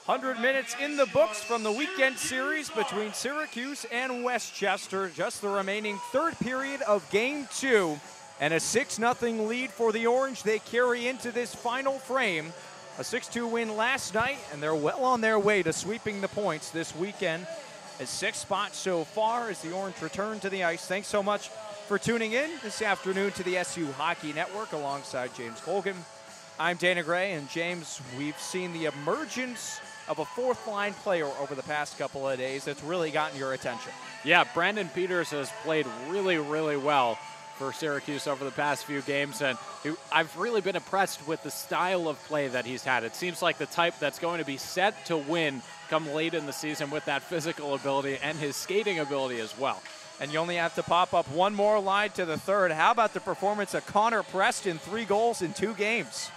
100 minutes in the books from the weekend series between Syracuse and Westchester. Just the remaining third period of Game 2. And a 6-0 lead for the Orange. They carry into this final frame. A 6-2 win last night, and they're well on their way to sweeping the points this weekend. As 6 spots so far as the Orange return to the ice. Thanks so much for tuning in this afternoon to the SU Hockey Network alongside James Colgan. I'm Dana Gray, and James, we've seen the emergence of a fourth-line player over the past couple of days that's really gotten your attention. Yeah, Brandon Peters has played really, really well for Syracuse over the past few games, and I've really been impressed with the style of play that he's had. It seems like the type that's going to be set to win come late in the season with that physical ability and his skating ability as well. And you only have to pop up one more line to the third. How about the performance of Connor Preston? 3 goals in 2 games.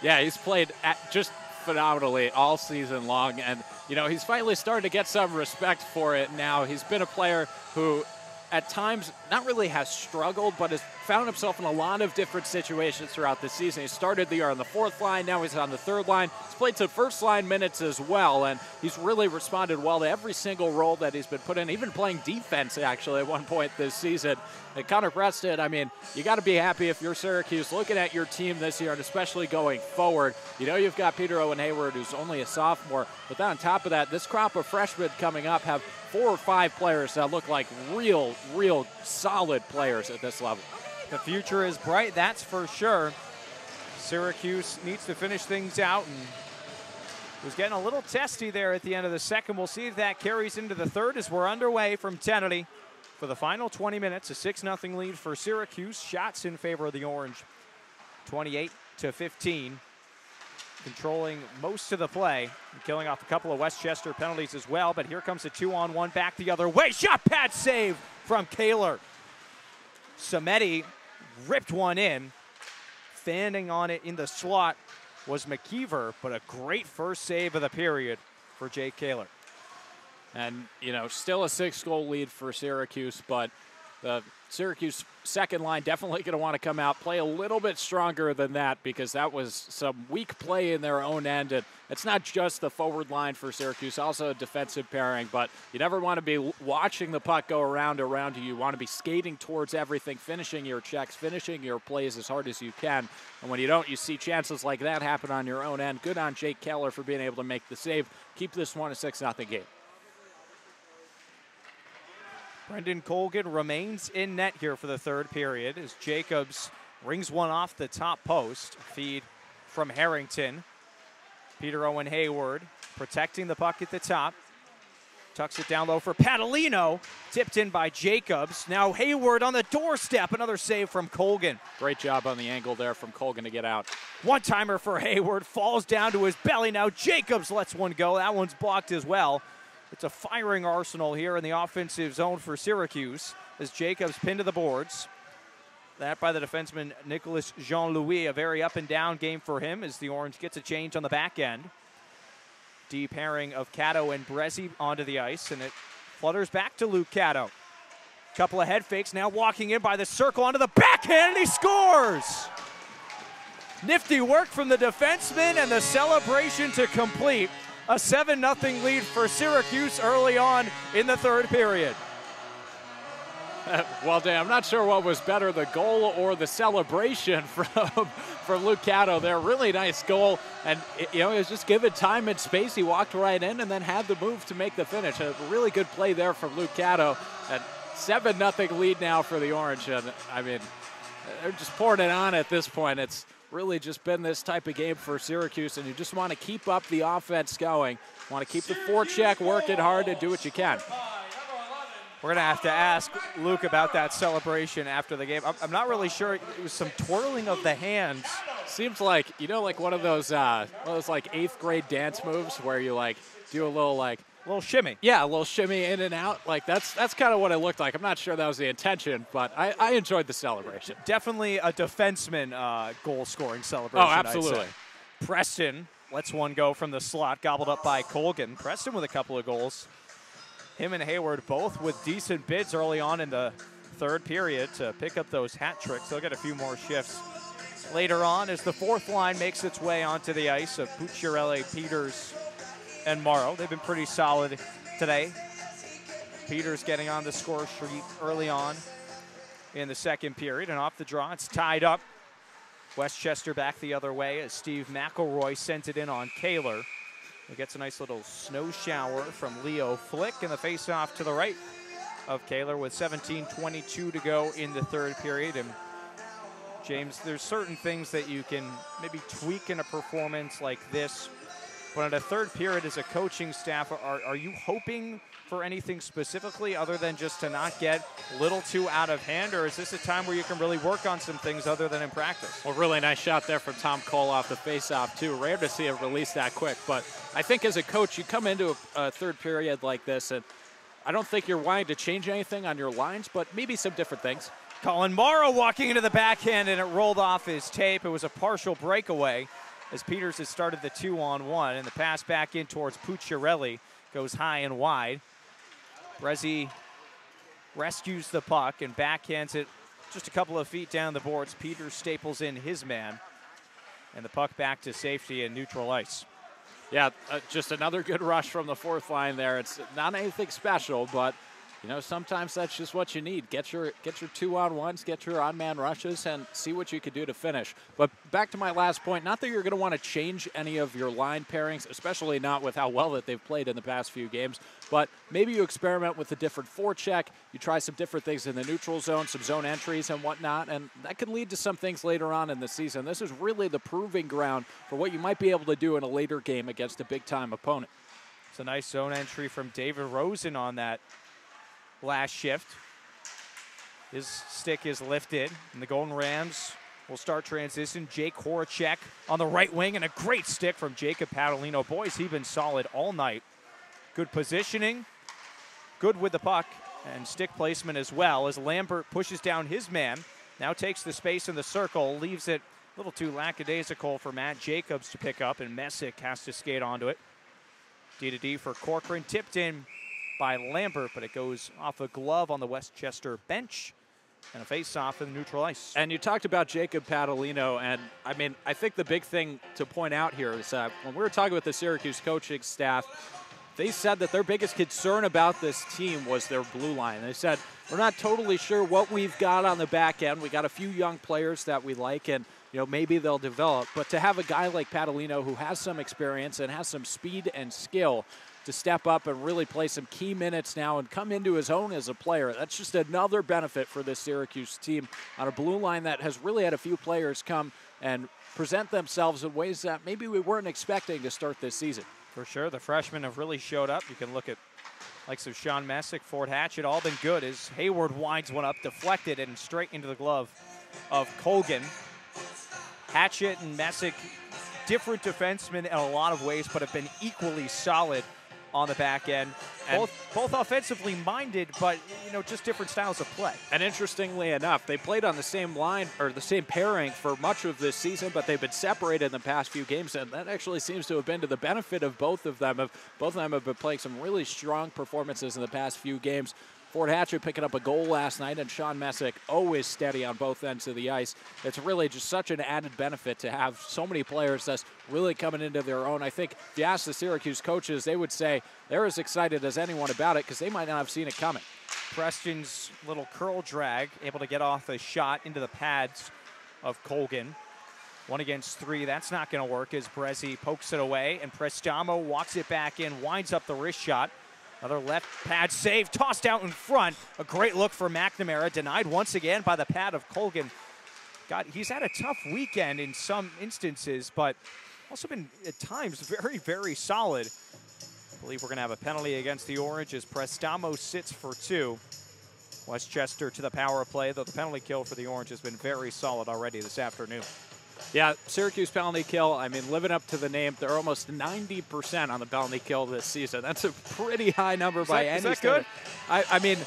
Yeah, he's played just phenomenally all season long, and he's finally starting to get some respect for it now. He's been a player who at times not really has struggled, but has found himself in a lot of different situations throughout the season. He started the year on the 4th line, now he's on the 3rd line. He's played some first line minutes as well, and he's really responded well to every single role that he's been put in, even playing defense actually at one point this season. And Connor Preston, I mean, you got to be happy if you're Syracuse looking at your team this year, and especially going forward. You've got Peter Owen Hayward, who's only a sophomore, but then on top of that, this crop of freshmen coming up have 4 or 5 players that look like real solid players at this level. The future is bright, that's for sure. Syracuse needs to finish things out, and it was getting a little testy there at the end of the second. We'll see if that carries into the third as we're underway from Tennity for the final 20 minutes. A 6-0 lead for Syracuse. Shots in favor of the Orange, 28-15. Controlling most of the play and killing off a couple of Westchester penalties as well. But here comes a 2-on-1 back the other way. Shot pad save from Kaler. Samedi ripped one in. Fanning on it in the slot was McKeever, but a great first save of the period for Jake Kaler. And, still a 6-goal lead for Syracuse, but the Syracuse second line definitely going to want to come out, play a little bit stronger than that, because that was some weak play in their own end. And it's not just the forward line for Syracuse, also a defensive pairing, but you never want to be watching the puck go around you. You want to be skating towards everything, finishing your checks, finishing your plays as hard as you can. And when you don't, you see chances like that happen on your own end. Good on Jake Keller for being able to make the save. Keep this one a 6-0 game. Brendan Colgan remains in net here for the third period as Jacobs rings one off the top post. Feed from Harrington. Peter Owen Hayward protecting the puck at the top. Tucks it down low for Padalino. Tipped in by Jacobs. Now Hayward on the doorstep. Another save from Colgan. Great job on the angle there from Colgan to get out. One-timer for Hayward. Falls down to his belly. Now Jacobs lets one go. That one's blocked as well. It's a firing arsenal here in the offensive zone for Syracuse as Jacobs pinned to the boards. That by the defenseman Nicolas Jean-Louis. A very up-and-down game for him as the Orange gets a change on the back end. Deep pairing of Cato and Brezzi onto the ice, and it flutters back to Luke Cato. Couple of head fakes, now walking in by the circle onto the backhand, and he scores! Nifty work from the defenseman, and the celebration to complete. A 7-0 lead for Syracuse early on in the third period. Well, Dan, I'm not sure what was better, the goal or the celebration from Luke Cato there. Really nice goal, and it was just given time and space. He walked right in and then had the move to make the finish. A really good play there from Luke Cato. And 7-0 lead now for the Orange, and I mean, they're just pouring it on at this point. It's really just been this type of game for Syracuse, and you just want to keep up the offense going. Want to keep the forecheck working hard and do what you can. We're going to have to ask Luke about that celebration after the game. I'm not really sure. It was some twirling of the hands. Seems like, like one of those like 8th grade dance moves where you do a little shimmy. Yeah, a little shimmy in and out. That's kind of what it looked like. I'm not sure that was the intention, but I enjoyed the celebration. Definitely a defenseman goal-scoring celebration. Oh, absolutely. Preston lets one go from the slot, gobbled up by Colgan. Preston with a couple of goals. Him and Hayward both with decent bids early on in the third period to pick up those hat tricks. They'll get a few more shifts later on as the fourth line makes its way onto the ice of Pucciarelli, Peters, and Morrow. They've been pretty solid today. Peters getting on the score sheet early on in the second period, and off the draw, it's tied up. Westchester back the other way as Steve McElroy sent it in on Kaler. He gets a nice little snow shower from Leo Flick, and the face-off to the right of Kaler with 17:22 to go in the third period. And James, there's certain things that you can maybe tweak in a performance like this, but in a third period as a coaching staff, are you hoping for anything specifically other than just to not get a little too out of hand, or is this a time where you can really work on some things other than in practice? Well, really nice shot there from Tom Cole off the face-off, too. Rare to see it release that quick, but I think as a coach, you come into a third period like this, and I don't think you're wanting to change anything on your lines, but maybe some different things. Colin Morrow walking into the backhand, and it rolled off his tape. It was a partial breakaway as Peters has started the 2-on-1, and the pass back in towards Pucciarelli goes high and wide. Brezzi rescues the puck and backhands it just a couple of feet down the boards. Peters staples in his man, and the puck back to safety and neutral ice. Yeah, just another good rush from the fourth line there. It's not anything special, but you know, sometimes that's just what you need. Get your 2-on-1s, get your on-man rushes, and see what you can do to finish. But back to my last point, not that you're going to want to change any of your line pairings, especially not with how well that they've played in the past few games, but maybe you experiment with a different forecheck, you try some different things in the neutral zone, some zone entries and whatnot, and that could lead to some things later on in the season. This is really the proving ground for what you might be able to do in a later game against a big-time opponent. It's a nice zone entry from David Rosen on that last shift. His stick is lifted, and the Golden Rams will start transition. Jake Horacek on the right wing, and a great stick from Jacob Padalino. Boys, he's been solid all night. Good positioning, good with the puck, and stick placement as well as Lambert pushes down his man. Now takes the space in the circle, leaves it a little too lackadaisical for Matt Jacobs to pick up, and Messick has to skate onto it. D-to-D for Corcoran, tipped in by Lambert, but it goes off a glove on the Westchester bench, and a face-off in the neutral ice. And you talked about Jacob Padalino, and I mean, I think the big thing to point out here is that when we were talking with the Syracuse coaching staff, they said that their biggest concern about this team was their blue line. They said, we're not totally sure what we've got on the back end. We got a few young players that we like, and you know, maybe they'll develop. But to have a guy like Padalino who has some experience and has some speed and skill to step up and really play some key minutes now and come into his own as a player, that's just another benefit for this Syracuse team on a blue line that has really had a few players come and present themselves in ways that maybe we weren't expecting to start this season. For sure, the freshmen have really showed up. You can look at likes of Sean Messick, Ford Hatchett, all been good as Hayward winds one up, deflected and straight into the glove of Colgan. Hatchett and Messick, different defensemen in a lot of ways, but have been equally solid on the back end. Both offensively minded, but you know, just different styles of play. And interestingly enough, they played on the same line or the same pairing for much of this season, but they've been separated in the past few games, and that actually seems to have been to the benefit of both of them. Both of them have been playing some really strong performances in the past few games. Ford Hatchett picking up a goal last night, and Sean Messick always steady on both ends of the ice. It's really just such an added benefit to have so many players that's really coming into their own. I think if you ask the Syracuse coaches, they would say they're as excited as anyone about it because they might not have seen it coming. Preston's little curl drag, able to get off a shot into the pads of Colgan. 1 against 3, that's not going to work as Brezzi pokes it away, and Prestamo walks it back in, winds up the wrist shot. Another left pad save, tossed out in front. A great look for McNamara, denied once again by the pad of Colgan. God, he's had a tough weekend in some instances, but also been at times very, very solid. I believe we're going to have a penalty against the Orange as Prestamo sits for 2. Westchester to the power play, though the penalty kill for the Orange has been very solid already this afternoon. Yeah, Syracuse penalty kill, I mean, living up to the name, they're almost 90% on the penalty kill this season. That's a pretty high number by any standard. Is that good? I mean,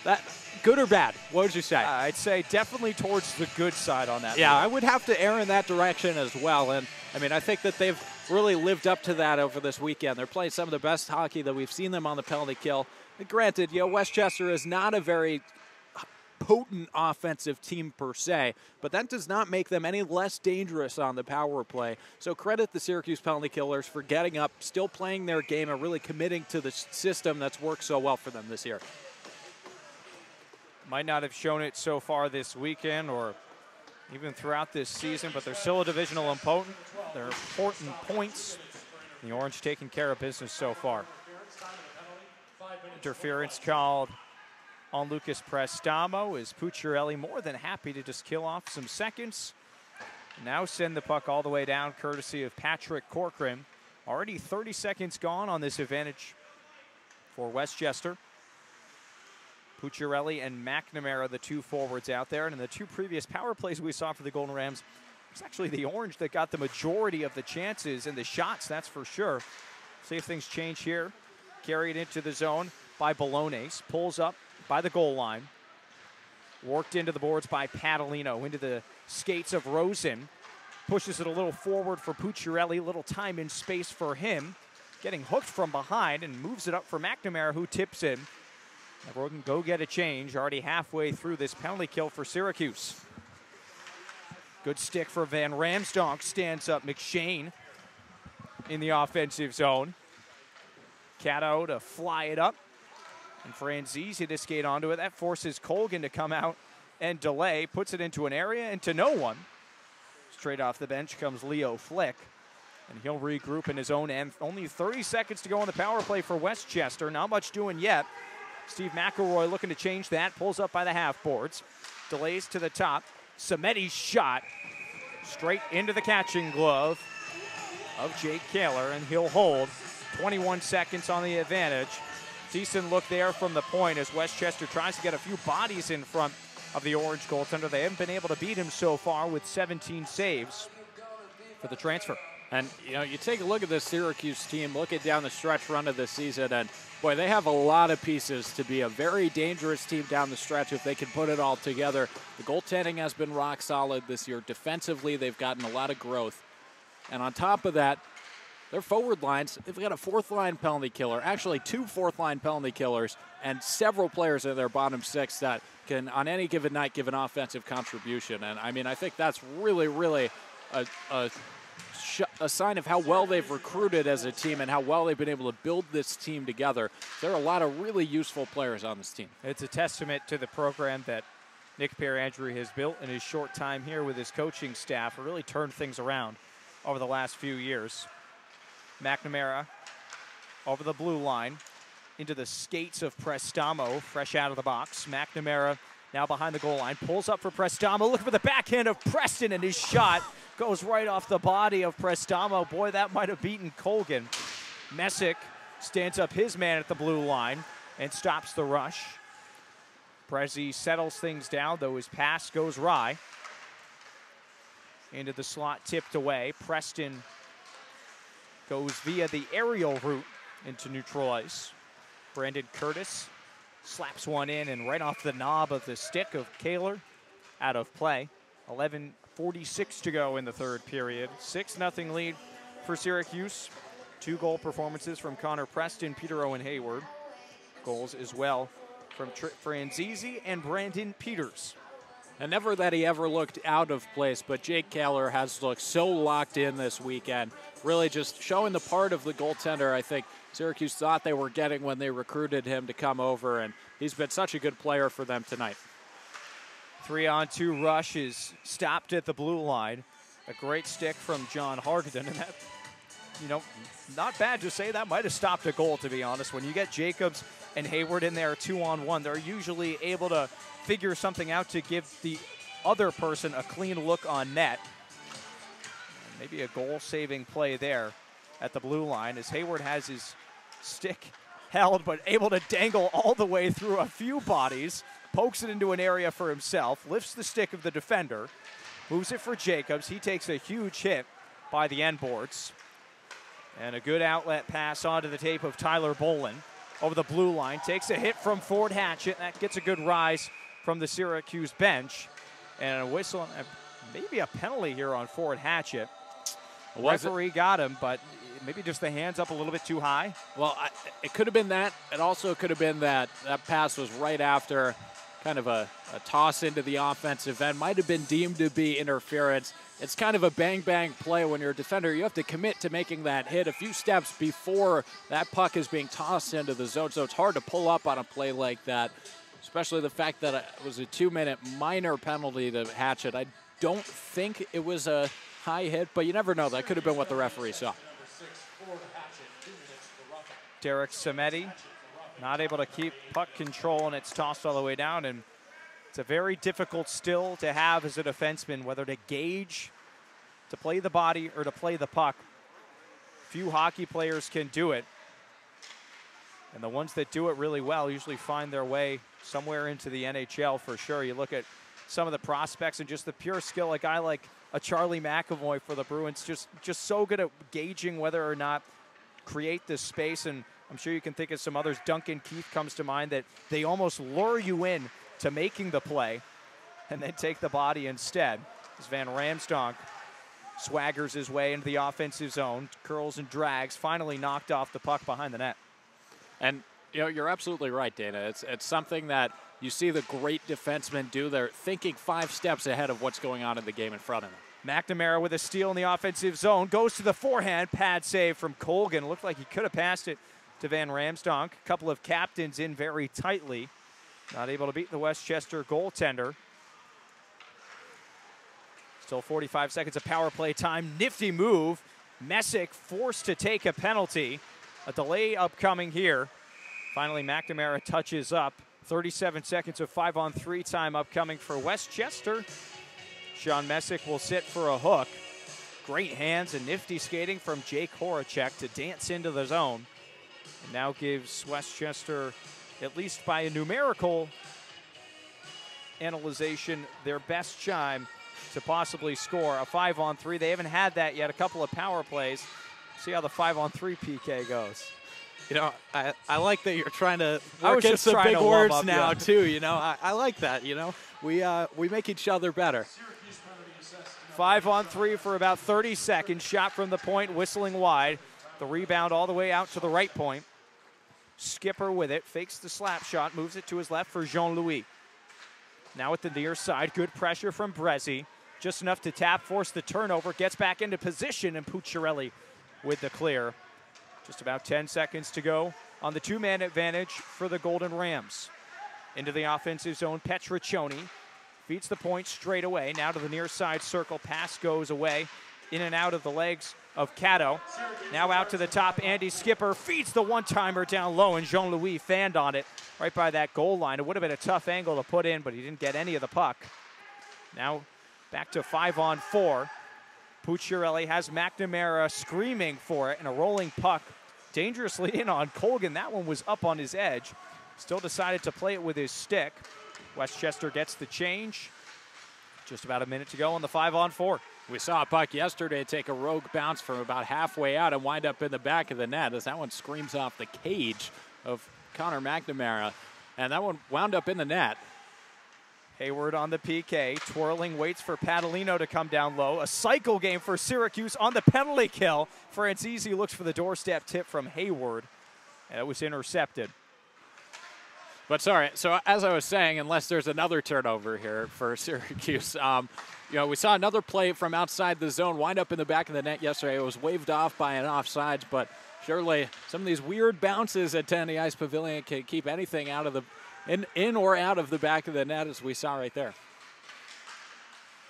that good or bad? What would you say? I'd say definitely towards the good side on that. Yeah, I would have to err in that direction as well. And, I mean, I think that they've really lived up to that over this weekend. They're playing some of the best hockey that we've seen them on the penalty kill. And granted, you know, Westchester is not a very potent offensive team per se, but that does not make them any less dangerous on the power play. So credit the Syracuse penalty killers for getting up, still playing their game, and really committing to the system that's worked so well for them this year. Might not have shown it so far this weekend or even throughout this season, but they're still a divisional opponent. They're important points. The Orange taking care of business so far. Interference called on Lucas Prestamo. Is Pucciarelli more than happy to just kill off some seconds. Now send the puck all the way down, courtesy of Patrick Corcoran. Already 30 seconds gone on this advantage for Westchester. Pucciarelli and McNamara, the two forwards out there. And in the two previous power plays we saw for the Golden Rams, it's actually the Orange that got the majority of the chances and the shots, that's for sure. See if things change here. Carried into the zone by Bolognese. Pulls up by the goal line. Worked into the boards by Padalino. Into the skates of Rosen. Pushes it a little forward for Pucciarelli. Little time and space for him. Getting hooked from behind and moves it up for McNamara, who tips in. Everyone can go get a change. Already halfway through this penalty kill for Syracuse. Good stick for Van Ramsdonk. Stands up McShane in the offensive zone. Cato to fly it up. And Franzese to skate onto it. That forces Colgan to come out and delay. Puts it into an area and to no one. Straight off the bench comes Leo Flick. And he'll regroup in his own end. Only 30 seconds to go on the power play for Westchester. Not much doing yet. Steve McElroy looking to change that. Pulls up by the half boards. Delays to the top. Sameti's shot. Straight into the catching glove of Jake Kaler. And he'll hold. 21 seconds on the advantage. Decent look there from the point as Westchester tries to get a few bodies in front of the Orange goaltender. They haven't been able to beat him so far with 17 saves for the transfer. And, you take a look at this Syracuse team, look at down the stretch run of the season, and, boy, they have a lot of pieces to be a very dangerous team down the stretch if they can put it all together. The goaltending has been rock solid this year. Defensively, they've gotten a lot of growth. And on top of that, their forward lines, they've got a fourth-line penalty killer, actually two fourth-line penalty killers, and several players in their bottom six that can, on any given night, give an offensive contribution. And, I think that's really, really a sign of how well they've recruited as a team and how well they've been able to build this team together. There are a lot of really useful players on this team. It's a testament to the program that Nick Pierandri has built in his short time here with his coaching staff. Really turned things around over the last few years. McNamara over the blue line into the skates of Prestamo, fresh out of the box. McNamara now behind the goal line, pulls up for Prestamo, looking for the backhand of Preston, and his shot goes right off the body of Prestamo. Boy, that might have beaten Colgan. Messick stands up his man at the blue line and stops the rush. Prezi settles things down, though his pass goes wry. Into the slot, tipped away. Preston goes via the aerial route into neutral ice. Brandon Curtis slaps one in and right off the knob of the stick of Kaler, out of play. 11:46 to go in the third period. 6-0 lead for Syracuse. 2-goal performances from Connor Preston, Peter Owen Hayward. Goals as well from Franzese and Brandon Peters. And never that he ever looked out of place, but Jake Kaler has looked so locked in this weekend. Really just showing the part of the goaltender I think Syracuse thought they were getting when they recruited him to come over, and he's been such a good player for them tonight. 3-on-2 rush is stopped at the blue line. A great stick from John Hargadon, and that, not bad to say that might have stopped a goal, to be honest. When you get Jacobs and Hayward in there 2-on-1, they're usually able to figure something out to give the other person a clean look on net. Maybe a goal-saving play there at the blue line as Hayward has his stick held but able to dangle all the way through a few bodies, pokes it into an area for himself, lifts the stick of the defender, moves it for Jacobs. He takes a huge hit by the end boards. And a good outlet pass onto the tape of Tyler Bolin over the blue line. Takes a hit from Ford Hatchett. That gets a good rise from the Syracuse bench. And a whistle, maybe a penalty here on Ford Hatchett. The referee got him, but maybe just the hands up a little bit too high. Well, it could have been that. It also could have been that pass was right after kind of a toss into the offensive end. Might have been deemed to be interference. It's kind of a bang-bang play when you're a defender. You have to commit to making that hit a few steps before that puck is being tossed into the zone, so it's hard to pull up on a play like that, especially the fact that it was a 2-minute minor penalty to Hatchet. I don't think it was a high hit, but you never know. That could have been what the referee saw. Derek Samedi not able to keep puck control, and it's tossed all the way down. And it's a very difficult still to have as a defenseman, whether to gauge, to play the body, or to play the puck. Few hockey players can do it. And the ones that do it really well usually find their way somewhere into the NHL for sure. You look at some of the prospects and just the pure skill, a guy like a Charlie McAvoy for the Bruins, just so good at gauging whether or not create this space. And I'm sure you can think of some others. Duncan Keith comes to mind, that they almost lure you in to making the play and then take the body instead. As Van Ramsdonk swaggers his way into the offensive zone, curls and drags, finally knocked off the puck behind the net. And you're absolutely right, Dana. It's something that you see the great defensemen do. They're thinking 5 steps ahead of what's going on in the game in front of them. McNamara with a steal in the offensive zone, goes to the forehand, pad save from Colgan. Looked like he could have passed it to Van Ramsdonk. A couple of captains in very tightly. Not able to beat the Westchester goaltender. Still 45 seconds of power play time. Nifty move. Messick forced to take a penalty. A delay upcoming here. Finally, McNamara touches up. 37 seconds of 5-on-3 time upcoming for Westchester. Sean Messick will sit for a hook. Great hands and nifty skating from Jake Horacek to dance into the zone. And now gives Westchester, at least by a numerical analyzation, their best chime to possibly score a 5-on-3. They haven't had that yet. A couple of power plays. See how the 5-on-3 PK goes. I like that you're trying to work in some big words now, too. I like that. We make each other better. 5-on-3 for about 30 seconds. Shot from the point, whistling wide. The rebound all the way out to the right point. Skipper with it, fakes the slap shot, moves it to his left for Jean-Louis. Now at the near side, good pressure from Brezzi. Just enough to tap, force the turnover, gets back into position, and Pucciarelli with the clear. Just about 10 seconds to go on the 2-man advantage for the Golden Rams. Into the offensive zone, Petriccioni feeds the point straight away. Now to the near side circle, pass goes away. In and out of the legs of Cato. Now out to the top, Andy Skipper feeds the one-timer down low, and Jean-Louis fanned on it right by that goal line. It would have been a tough angle to put in, but he didn't get any of the puck. Now back to 5-on-4. Pucciarelli has McNamara screaming for it, and a rolling puck dangerously in on Colgan. That one was up on his edge. Still decided to play it with his stick. Westchester gets the change. Just about a minute to go on the 5-on-4. We saw a puck yesterday take a rogue bounce from about halfway out and wind up in the back of the net as that one screams off the cage of Connor McNamara. And that one wound up in the net. Hayward on the PK, twirling, waits for Padalino to come down low. A cycle game for Syracuse on the penalty kill. Franzese looks for the doorstep tip from Hayward, and it was intercepted. But sorry, so as I was saying, unless there's another turnover here for Syracuse, we saw another play from outside the zone wind up in the back of the net yesterday. It was waved off by an offsides, but surely some of these weird bounces at Tennity Ice Pavilion can keep anything out of the in or out of the back of the net, as we saw right there.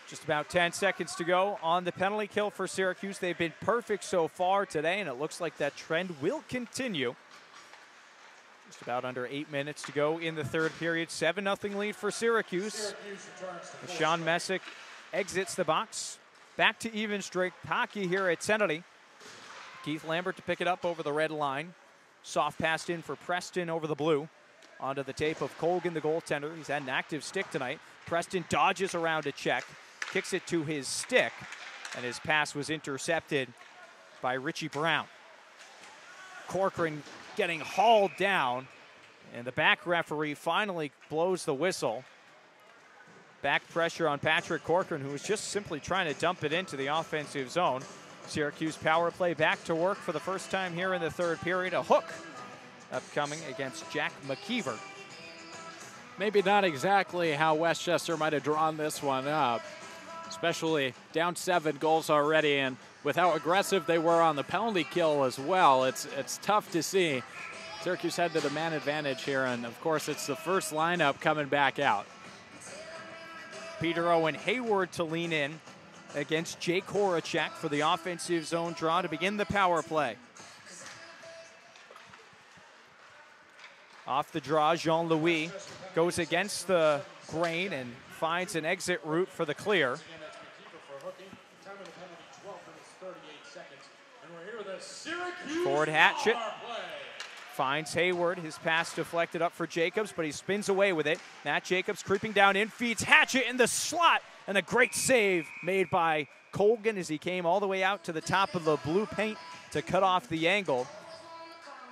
Just about 10 seconds to go on the penalty kill for Syracuse. They've been perfect so far today, and it looks like that trend will continue. Just about under 8 minutes to go in the third period. 7-0 lead for Syracuse. Sean Messick exits the box. Back to even strength hockey here at Tennity. Keith Lambert to pick it up over the red line. Soft passed in for Preston over the blue. Onto the tape of Colgan, the goaltender. He's had an active stick tonight. Preston dodges around a check, kicks it to his stick, and his pass was intercepted by Richie Brown. Corcoran getting hauled down, and the back referee finally blows the whistle. Back pressure on Patrick Corcoran, who was just simply trying to dump it into the offensive zone. Syracuse power play back to work for the first time here in the third period. A hook upcoming against Jack McKeever. maybe not exactly how Westchester might have drawn this one up, especially down 7 goals already, and with how aggressive they were on the penalty kill as well. It's tough to see. Syracuse head to the man advantage here, and of course it's the first lineup coming back out. Peter Owen Hayward to lean in against Jake Horacek for the offensive zone draw to begin the power play. Off the draw, Jean-Louis goes against the grain and finds an exit route for the clear. Forward Hatchet finds Hayward. His pass deflected up for Jacobs, but he spins away with it. Matt Jacobs creeping down in, feeds Hatchet in the slot, and a great save made by Colgan as he came all the way out to the top of the blue paint to cut off the angle.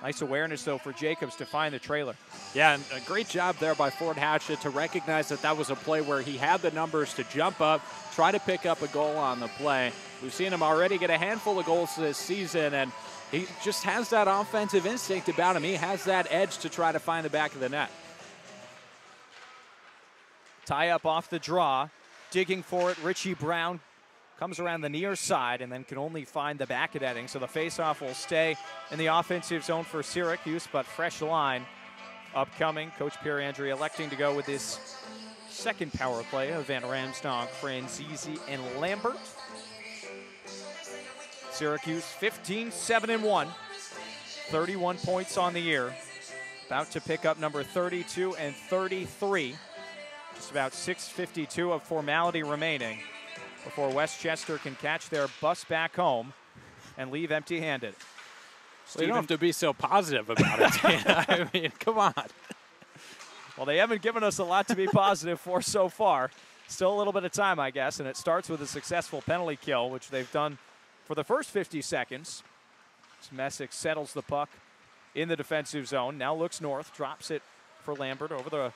Nice awareness, though, for Jacobs to find the trailer. Yeah, and a great job there by Ford Hatchet to recognize that that was a play where he had the numbers to jump up, try to pick up a goal on the play. We've seen him already get a handful of goals this season, and he just has that offensive instinct about him. He has that edge to try to find the back of the net. Tie up off the draw. Digging for it, Richie Brown comes around the near side and then can only find the back of netting. So the faceoff will stay in the offensive zone for Syracuse, but fresh line upcoming. Coach Pierre Andre electing to go with this second power play of Van Ramsdonk, Franzese, and Lambert. Syracuse 15-7-1, 31 points on the year. About to pick up number 32 and 33. Just about 6:52 of formality remaining before Westchester can catch their bus back home and leave empty-handed. Well, you don't have to be so positive about it. I mean, come on. Well, they haven't given us a lot to be positive for so far. Still a little bit of time, I guess, and it starts with a successful penalty kill, which they've done for the first 50 seconds. Messick settles the puck in the defensive zone. Now looks north, drops it for Lambert over the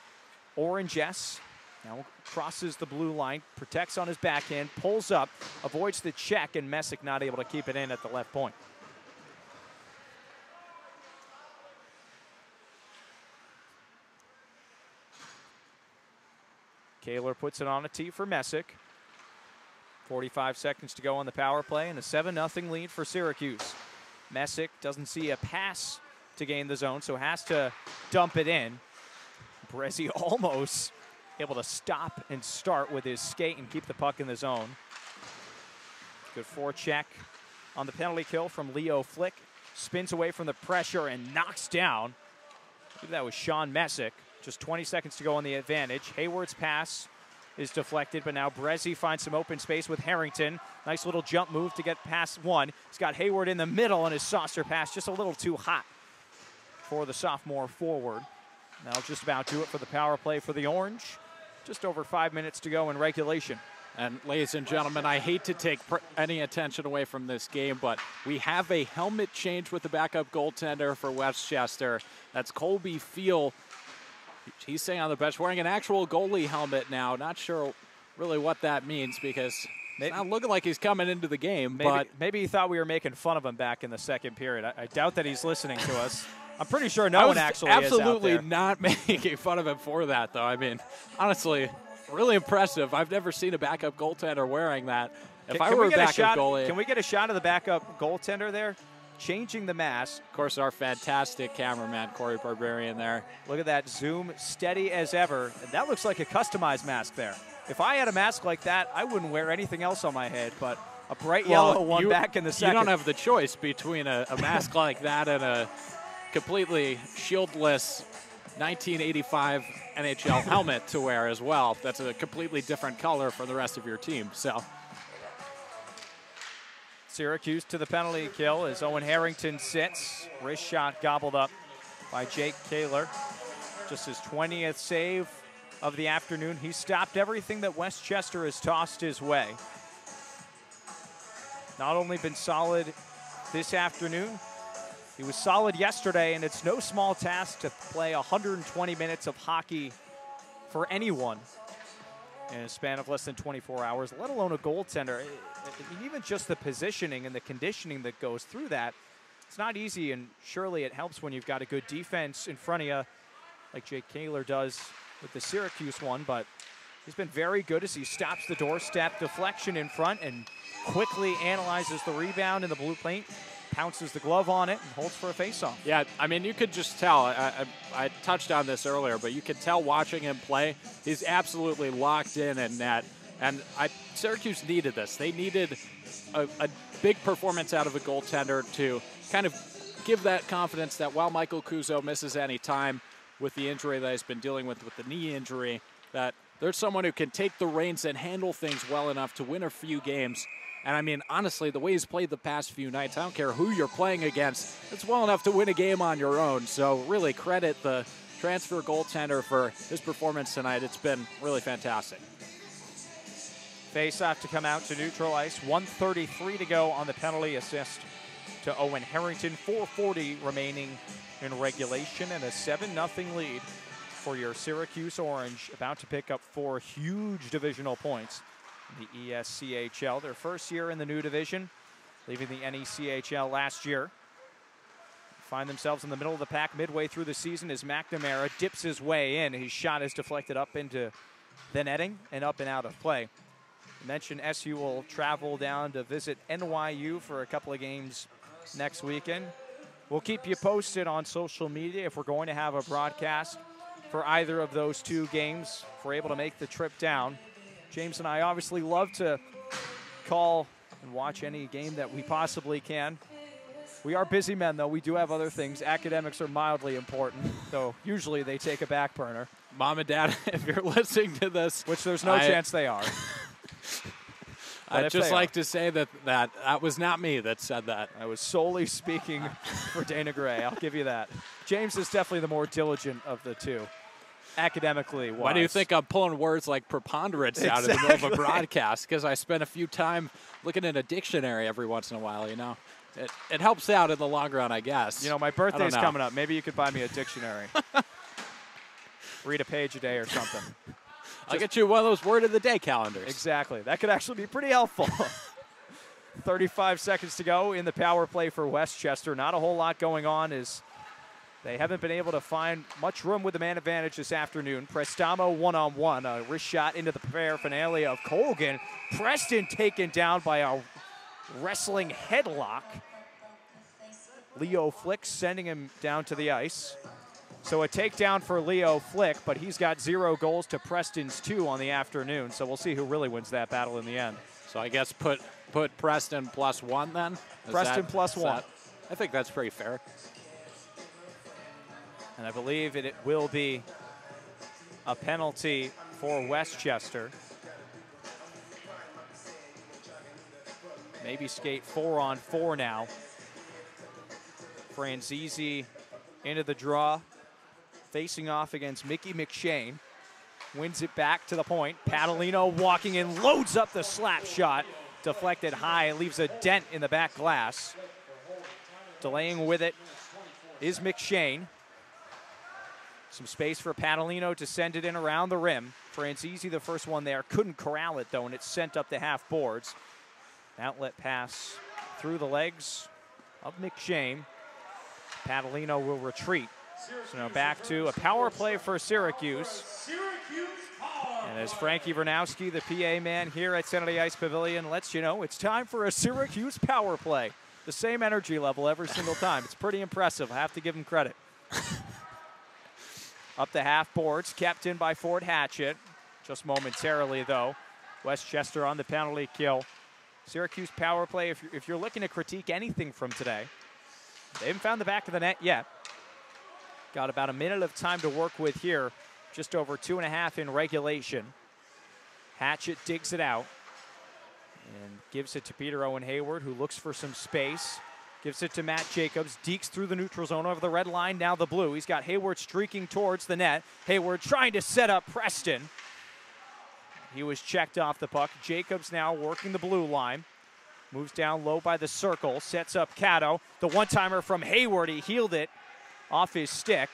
orange S. Now crosses the blue line, protects on his backhand, pulls up, avoids the check, and Messick not able to keep it in at the left point. Kaler puts it on a tee for Messick. 45 seconds to go on the power play, and a 7-0 lead for Syracuse. Messick doesn't see a pass to gain the zone, so has to dump it in. Brezzi almost able to stop and start with his skate and keep the puck in the zone. Good forecheck on the penalty kill from Leo Flick. Spins away from the pressure and knocks down. I believe that was Sean Messick. Just 20 seconds to go on the advantage. Hayward's pass is deflected, but now Brezzi finds some open space with Harrington. Nice little jump move to get past one. He's got Hayward in the middle, and his saucer pass just a little too hot for the sophomore forward. That'll just about do it for the power play for the Orange. Just over 5 minutes to go in regulation. And ladies and gentlemen, I hate to take any attention away from this game, but we have a helmet change with the backup goaltender for Westchester. That's Colby Field. He's staying on the bench wearing an actual goalie helmet now. Not sure really what that means because it's not looking like he's coming into the game. Maybe he thought we were making fun of him back in the second period. I doubt that he's listening to us. I'm pretty sure no one actually is out there. Absolutely not making fun of him for that, though. I mean, honestly, really impressive. I've never seen a backup goaltender wearing that. If I were a backup goalie. Can we get a shot of the backup goaltender there? Changing the mask. Of course, our fantastic cameraman, Corey Barbarian there. Look at that zoom, steady as ever. And that looks like a customized mask there. If I had a mask like that, I wouldn't wear anything else on my head, but a bright yellow one back in the second. You don't have the choice between a mask like that and a completely shieldless 1985 NHL helmet to wear as well. That's a completely different color for the rest of your team. So Syracuse to the penalty kill as Owen Harrington sits. Wrist shot gobbled up by Jake Kaler. Just his 20th save of the afternoon. He stopped everything that Westchester has tossed his way. Not only been solid this afternoon, he was solid yesterday, and it's no small task to play 120 minutes of hockey for anyone in a span of less than 24 hours, let alone a goaltender. Even just the positioning and the conditioning that goes through that, it's not easy, and surely it helps when you've got a good defense in front of you, like Jake Kaler does with the Syracuse one, but he's been very good as he stops the doorstep deflection in front and quickly analyzes the rebound in the blue paint, pounces the glove on it, and holds for a faceoff. Yeah, I mean, you could just tell. I touched on this earlier, but you could tell watching him play, he's absolutely locked in net. And Syracuse needed this. They needed a big performance out of a goaltender to kind of give that confidence that while Michael Kuzo misses any time with the injury that he's been dealing with the knee injury, that there's someone who can take the reins and handle things well enough to win a few games. And I mean, honestly, the way he's played the past few nights, I don't care who you're playing against, it's well enough to win a game on your own. So really credit the transfer goaltender for his performance tonight. It's been really fantastic. Face-off to come out to neutral ice. 1:33 to go on the penalty assist to Owen Harrington. 4:40 remaining in regulation, and a 7-0 lead for your Syracuse Orange, about to pick up 4 huge divisional points in the ESCHL. Their first year in the new division, leaving the NECHL last year. Find themselves in the middle of the pack midway through the season as McNamara dips his way in. His shot is deflected up into the netting and up and out of play. I mentioned SU will travel down to visit NYU for a couple of games next weekend. We'll keep you posted on social media if we're going to have a broadcast for either of those 2 games, if we're able to make the trip down. James and I obviously love to call and watch any game that we possibly can. We are busy men, though. We do have other things. Academics are mildly important, though usually they take a back burner. Mom and Dad, if you're listening to this, which there's no chance they are. I'd just like to say that was not me that said that. I was solely speaking for Dana Gray. I'll give you that. James is definitely the more diligent of the 2, academically wise. Why do you think I'm pulling words like preponderance out in the middle of a broadcast? Because I spend a few time looking in a dictionary every once in a while, you know. It helps out in the long run, I guess. You know, my birthday's coming up. Maybe you could buy me a dictionary. Read a page a day or something. I'll get you one of those word of the day calendars. Exactly. That could actually be pretty helpful. 35 seconds to go in the power play for Westchester. Not a whole lot going on as they haven't been able to find much room with the man advantage this afternoon. Prestamo one-on-one. A wrist shot into the paraphernalia of Colgan. Preston taken down by a wrestling headlock. Leo Flick sending him down to the ice. So a takedown for Leo Flick, but he's got 0 goals to Preston's 2 on the afternoon. So we'll see who really wins that battle in the end. So I guess put Preston +1 then? Preston +1. I think that's pretty fair. And I believe it will be a penalty for Westchester. Maybe skate 4-on-4 now. Franzese into the draw, facing off against Mickey McShane. Wins it back to the point. Padalino walking in, loads up the slap shot. Deflected high, leaves a dent in the back glass. Delaying with it is McShane. Some space for Padalino to send it in around the rim. Franzese, the first one there, couldn't corral it though, and it's sent up the half boards. Outlet pass through the legs of McShane. Padalino will retreat. So now back to a power play for Syracuse. And as Frankie Vernowski, the PA man here at Tennity Ice Pavilion, lets you know, it's time for a Syracuse power play. The same energy level every single time. It's pretty impressive. I have to give him credit. Up the half boards, kept in by Ford Hatchett. Just momentarily, though. Westchester on the penalty kill. Syracuse power play, if you're looking to critique anything from today, they haven't found the back of the net yet. Got about a minute of time to work with here. Just over 2.5 in regulation. Hatchett digs it out and gives it to Peter Owen Hayward, who looks for some space. Gives it to Matt Jacobs. Dekes through the neutral zone over the red line, now the blue. He's got Hayward streaking towards the net. Hayward trying to set up Preston. He was checked off the puck. Jacobs now working the blue line. Moves down low by the circle. Sets up Cato. The one-timer from Hayward. He healed it off his stick.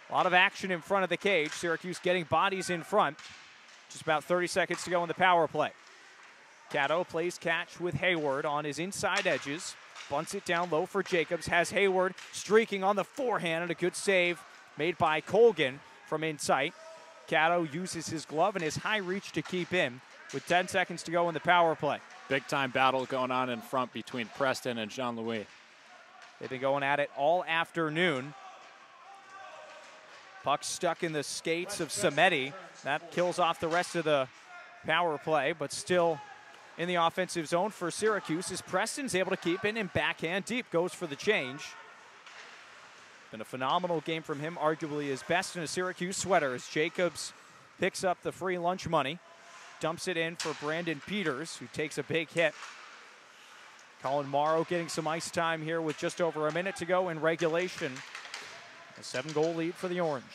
A lot of action in front of the cage. Syracuse getting bodies in front. Just about 30 seconds to go in the power play. Cato plays catch with Hayward on his inside edges. Bunts it down low for Jacobs. Has Hayward streaking on the forehand, and a good save made by Colgan from in sight. Caddo uses his glove and his high reach to keep in with 10 seconds to go in the power play. Big time battle going on in front between Preston and Jean-Louis. They've been going at it all afternoon. Puck stuck in the skates of Samedi. That kills off the rest of the power play, but still in the offensive zone for Syracuse as Preston's able to keep in and backhand deep goes for the change. Been a phenomenal game from him, arguably his best in a Syracuse sweater as Jacobs picks up the free lunch money, dumps it in for Brandon Peters, who takes a big hit. Colin Morrow getting some ice time here with just over a minute to go in regulation. A 7-goal lead for the Orange.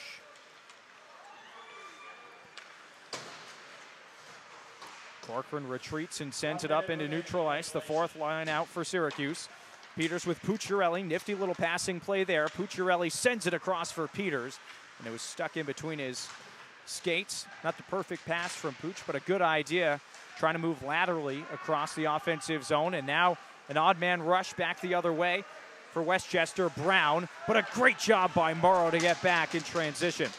Corcoran retreats and sends it up into neutral ice. The fourth line out for Syracuse. Peters with Pucciarelli. Nifty little passing play there. Pucciarelli sends it across for Peters. And it was stuck in between his skates. Not the perfect pass from Pucci, but a good idea. Trying to move laterally across the offensive zone. And now an odd man rush back the other way for Westchester. Brown, but a great job by Morrow to get back in transition.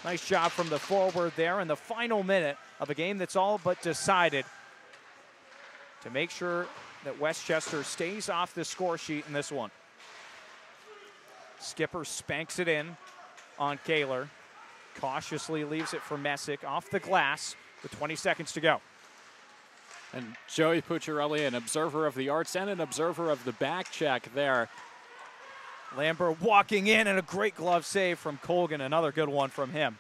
Nice job from the forward there in the final minute of a game that's all but decided to make sure that Westchester stays off the score sheet in this one. Skipper spanks it in on Kaler. Cautiously leaves it for Messick off the glass with 20 seconds to go. And Joey Pucciarelli, an observer of the arts and an observer of the back check there. Lambert walking in and a great glove save from Colgan. Another good one from him.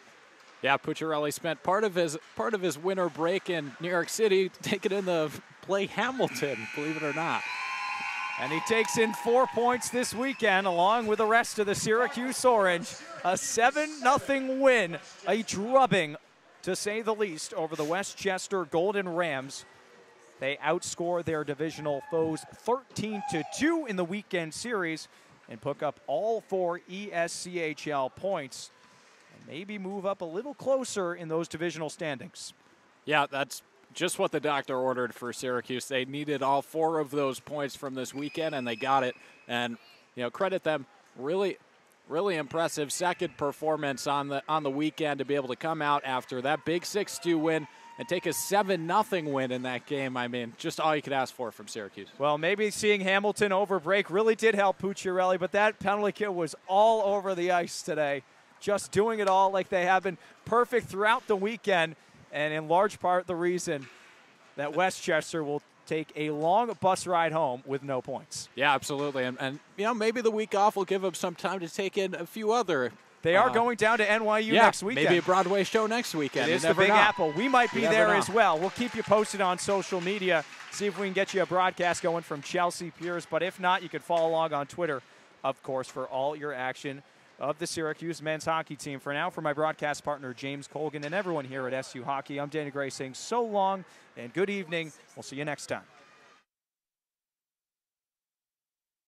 Yeah, Pucciarelli spent part of his winter break in New York City taking in the play Hamilton, believe it or not. And he takes in 4 points this weekend along with the rest of the Syracuse Orange. A 7-0 win, a drubbing to say the least over the Westchester Golden Rams. They outscore their divisional foes 13-2 in the weekend series and pick up all 4 ESCHL points and maybe move up a little closer in those divisional standings. Yeah, that's just what the doctor ordered for Syracuse. They needed all 4 of those points from this weekend, and they got it. And, you know, credit them. Really, really impressive second performance on the weekend to be able to come out after that big 6-2 win and take a 7-0 win in that game. I mean, just all you could ask for from Syracuse. Well, maybe seeing Hamilton over break really did help Pucciarelli, but that penalty kill was all over the ice today. Just doing it all like they have been, perfect throughout the weekend, and in large part the reason that Westchester will take a long bus ride home with no points. Yeah, absolutely. And you know, maybe the week off will give them some time to take in a few other. They are going down to NYU next weekend. Maybe a Broadway show next weekend. It is the Big Apple. We might be there as well. We'll keep you posted on social media, see if we can get you a broadcast going from Chelsea Piers. But if not, you can follow along on Twitter, of course, for all your action of the Syracuse men's hockey team. For now, for my broadcast partner, James Colgan, and everyone here at SU Hockey, I'm Danny Gray saying so long and good evening. We'll see you next time.